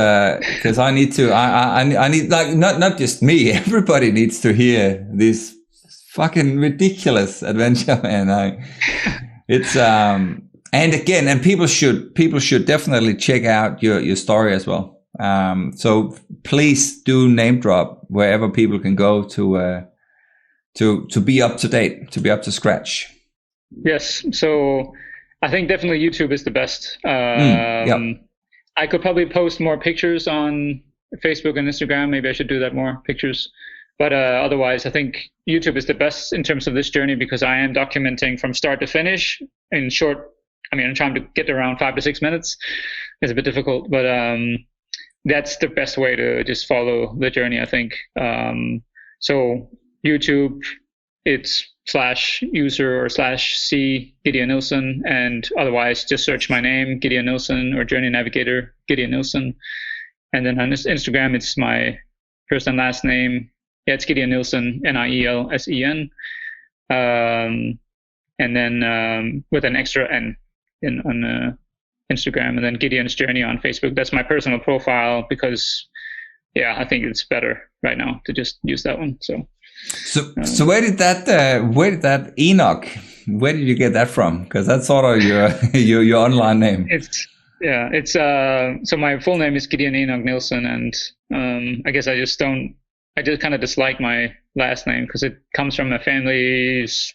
I need to. I need, like, not just me. Everybody needs to hear this fucking ridiculous adventure, man. And again, and people should definitely check out your story as well. So please do name drop wherever people can go to be up to date, to be up to scratch. Yes. So I think definitely YouTube is the best. Yep. I could probably post more pictures on Facebook and Instagram. Maybe I should do that, more pictures. But otherwise, I think YouTube is the best in terms of this journey, because I am documenting from start to finish in short. I mean, I'm trying to get around 5 to 6 minutes. It's a bit difficult, but that's the best way to just follow the journey, I think. So YouTube, it's /user or /C Gideon Nilsson, and otherwise just search my name, Gideon Nilsson, or Journey Navigator Gideon Nilsson. And then on Instagram, it's my first and last name. Yeah, it's Gideon Nilsson, Nielsen. And then with an extra N on Instagram, and then Gideon's Journey on Facebook. That's my personal profile, because I think it's better right now to just use that one. So where did that Enok, where did you get that from? Because that's sort of your online name. It's so my full name is Gideon Enok Nilsson, and I guess I just kind of dislike my last name because it comes from a family's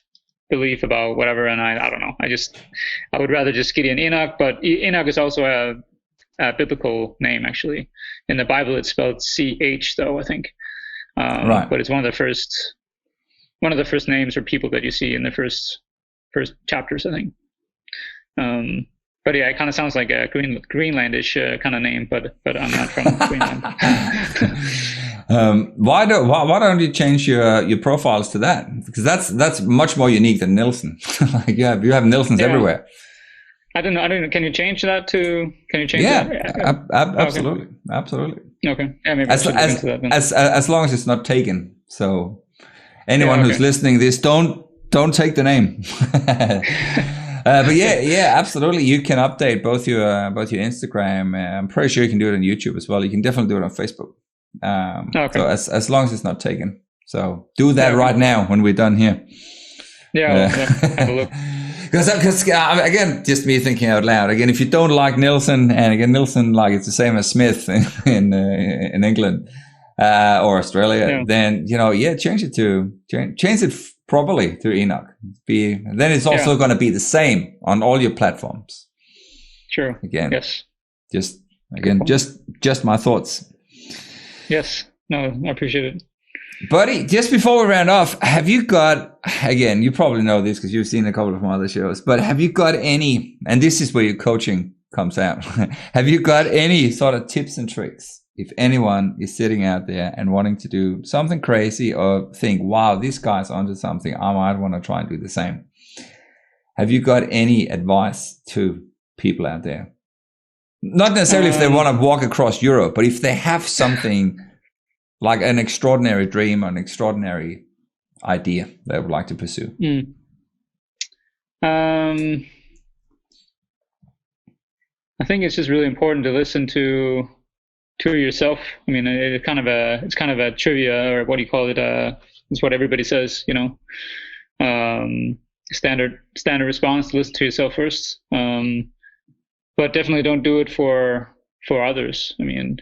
belief about whatever, and I don't know. I would rather just Gideon Enok, but Enoch is also a biblical name, actually. In the Bible, it's spelled CH, though, I think. Right. But it's one of the first names or people that you see in the first chapters, I think. But yeah, it kind of sounds like a Greenlandish kind of name, but I'm not from Greenland. Why don't you change your profiles to that? Because that's much more unique than Nilsson. Like you have Nilssons everywhere. I don't know. Can you change that to? Can you change that? Absolutely, okay. Absolutely. Okay. Yeah, maybe I should look into that then. As long as it's not taken. So anyone who's listening, this don't take the name. But yeah, absolutely. You can update both your Instagram. I'm pretty sure you can do it on YouTube as well. You can definitely do it on Facebook. So as long as it's not taken. So do that right now when we're done here. Yeah, have a look. Because again, just me thinking out loud. Again, if you don't like Nilsson, and again, Nilsson, like it's the same as Smith in England or Australia, then change it properly to Enok. Then it's also going to be the same on all your platforms. Sure. Again, yes. Just my thoughts. Yes. No, I appreciate it. Buddy, just before we round off, have you got, again, you probably know this because you've seen a couple of my other shows, but have you got any, and this is where your coaching comes out, have you got any sort of tips and tricks if anyone is sitting out there and wanting to do something crazy or think, wow, this guy's onto something, I might want to try and do the same? Have you got any advice to people out there? Not necessarily if they want to walk across Europe, but if they have something like an extraordinary dream, an extraordinary idea they would like to pursue. I think it's just really important to listen to yourself. I mean, it's kind of a trivia, or what do you call it? It's what everybody says, standard response: listen to yourself first. But definitely don't do it for others. I mean,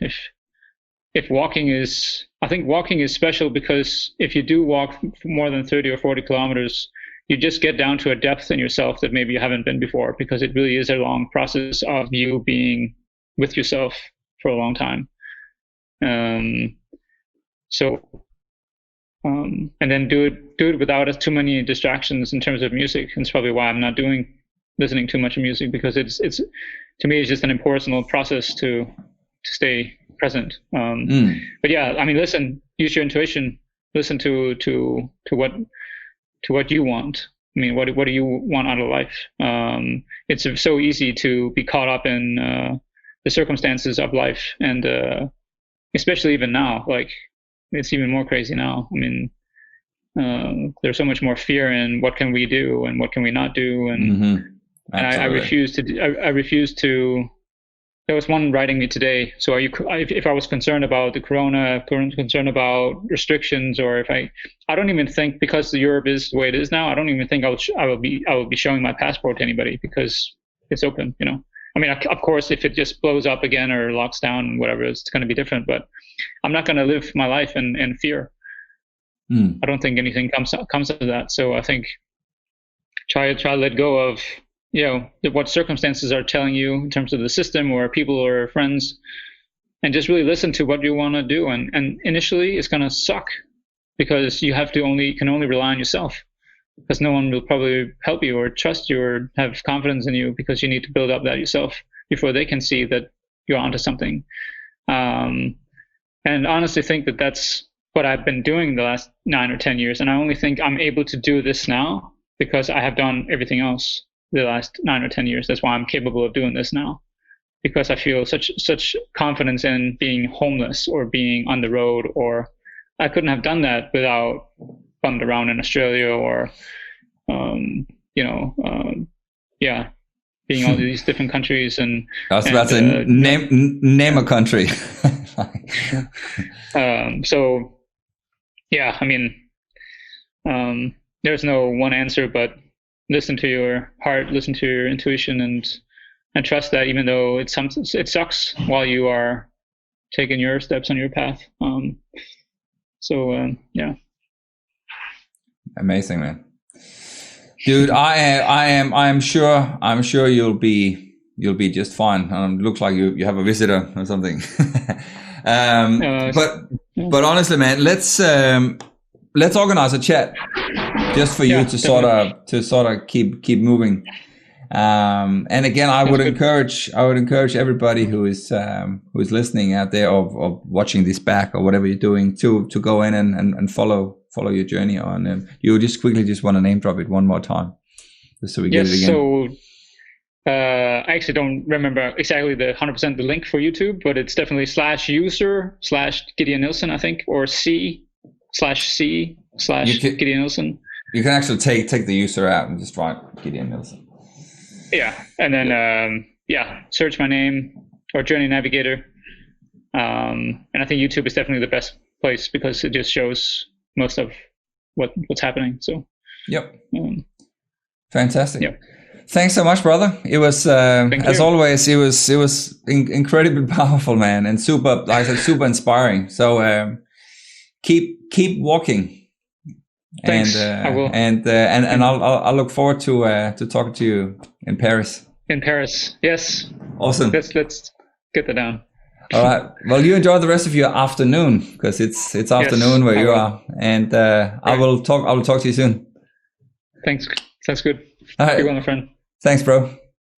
if walking is, I think walking is special because if you do walk more than 30 or 40 kilometers, you just get down to a depth in yourself that maybe you haven't been before, because it really is a long process of you being with yourself for a long time. And then do it without too many distractions in terms of music. And it's probably why I'm not listening too much to music, because it's to me, it's just an impersonal process to stay present. But yeah, I mean, use your intuition, listen to what you want. I mean, what do you want out of life? It's so easy to be caught up in the circumstances of life, and especially even now, like it's even more crazy now. I mean, there's so much more fear in what can we do and what can we not do, and I refuse to. There was one writing me today. So if I was concerned about the corona, concerned about restrictions, or if I don't even think, because Europe is the way it is now, I don't even think I will be showing my passport to anybody, because it's open, you know. I mean, of course, if it just blows up again or locks down, whatever, it's going to be different. But I'm not going to live my life in fear. I don't think anything comes of that. So I think try to let go of, you know, what circumstances are telling you in terms of the system or people or friends, and just really listen to what you want to do. And initially, it's going to suck because you can only rely on yourself, because no one will probably help you or trust you or have confidence in you, because you need to build up that yourself before they can see that you're onto something. And honestly think that that's what I've been doing the last 9 or 10 years. And I only think I'm able to do this now because I have done everything else the last 9 or 10 years. That's why I'm capable of doing this now, because I feel such confidence in being homeless or being on the road, or I couldn't have done that without bumming around in Australia or, being all these different countries. And I was about to name a country. So, yeah, I mean, there's no one answer, but listen to your heart, listen to your intuition, and trust that even though it sucks while you are taking your steps on your path. Yeah. Amazing, man. Dude, I'm sure you'll be just fine. Looks like you have a visitor or something. But honestly, man, let's organize a chat just for you to sort of keep moving. And again, I would encourage everybody who is listening out there or watching this back or whatever you're doing to go in and follow your journey on. You just quickly want to name drop it one more time, just so we get it again. So I actually don't remember exactly the 100% the link for YouTube, but it's definitely /user/Gideon Nielsen, I think, or C/Gideon Nielsen. You can actually take the user out and just write Gideon Nielsen. Yeah, and then search my name or Journey Navigator, and I think YouTube is definitely the best place because it just shows most of what's happening. So, yep, fantastic. Yep. Thanks so much, brother. It was as always. It was incredibly powerful, man, and super, like I said, super inspiring. So keep walking. Thanks. And I will. And I'll look forward to talking to you in Paris. In Paris, yes. Awesome. Let's get that down. All right. Well, you enjoy the rest of your afternoon, because it's afternoon where you are, and I will talk to you soon. Thanks. Sounds good. All right. You're my friend. Thanks, bro.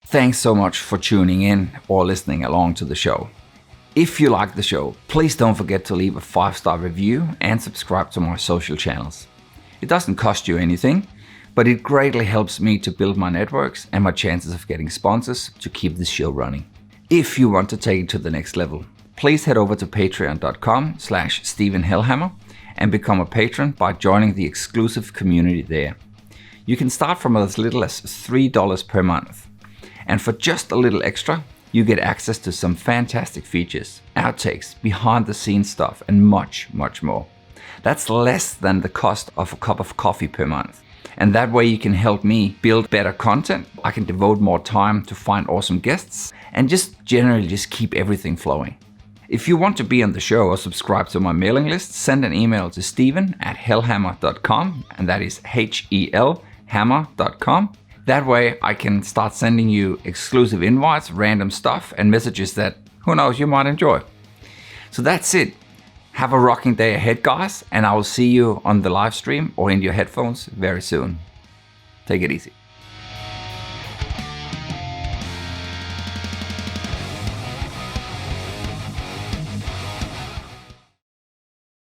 Thanks so much for tuning in or listening along to the show. If you like the show, please don't forget to leave a 5-star review and subscribe to my social channels. It doesn't cost you anything, but it greatly helps me to build my networks and my chances of getting sponsors to keep this show running. If you want to take it to the next level, please head over to patreon.com/Stephen Helhammer and become a patron by joining the exclusive community there. You can start from as little as $3 per month. And for just a little extra, you get access to some fantastic features, outtakes, behind the scenes stuff, and much, much more. That's less than the cost of a cup of coffee per month. And that way you can help me build better content. I can devote more time to find awesome guests and just generally just keep everything flowing. If you want to be on the show or subscribe to my mailing list, send an email to steven@helhammer.com, and that is HELhammer.com. That way I can start sending you exclusive invites, random stuff, and messages that, who knows, you might enjoy. So that's it. Have a rocking day ahead, guys, and I will see you on the live stream or in your headphones very soon. Take it easy.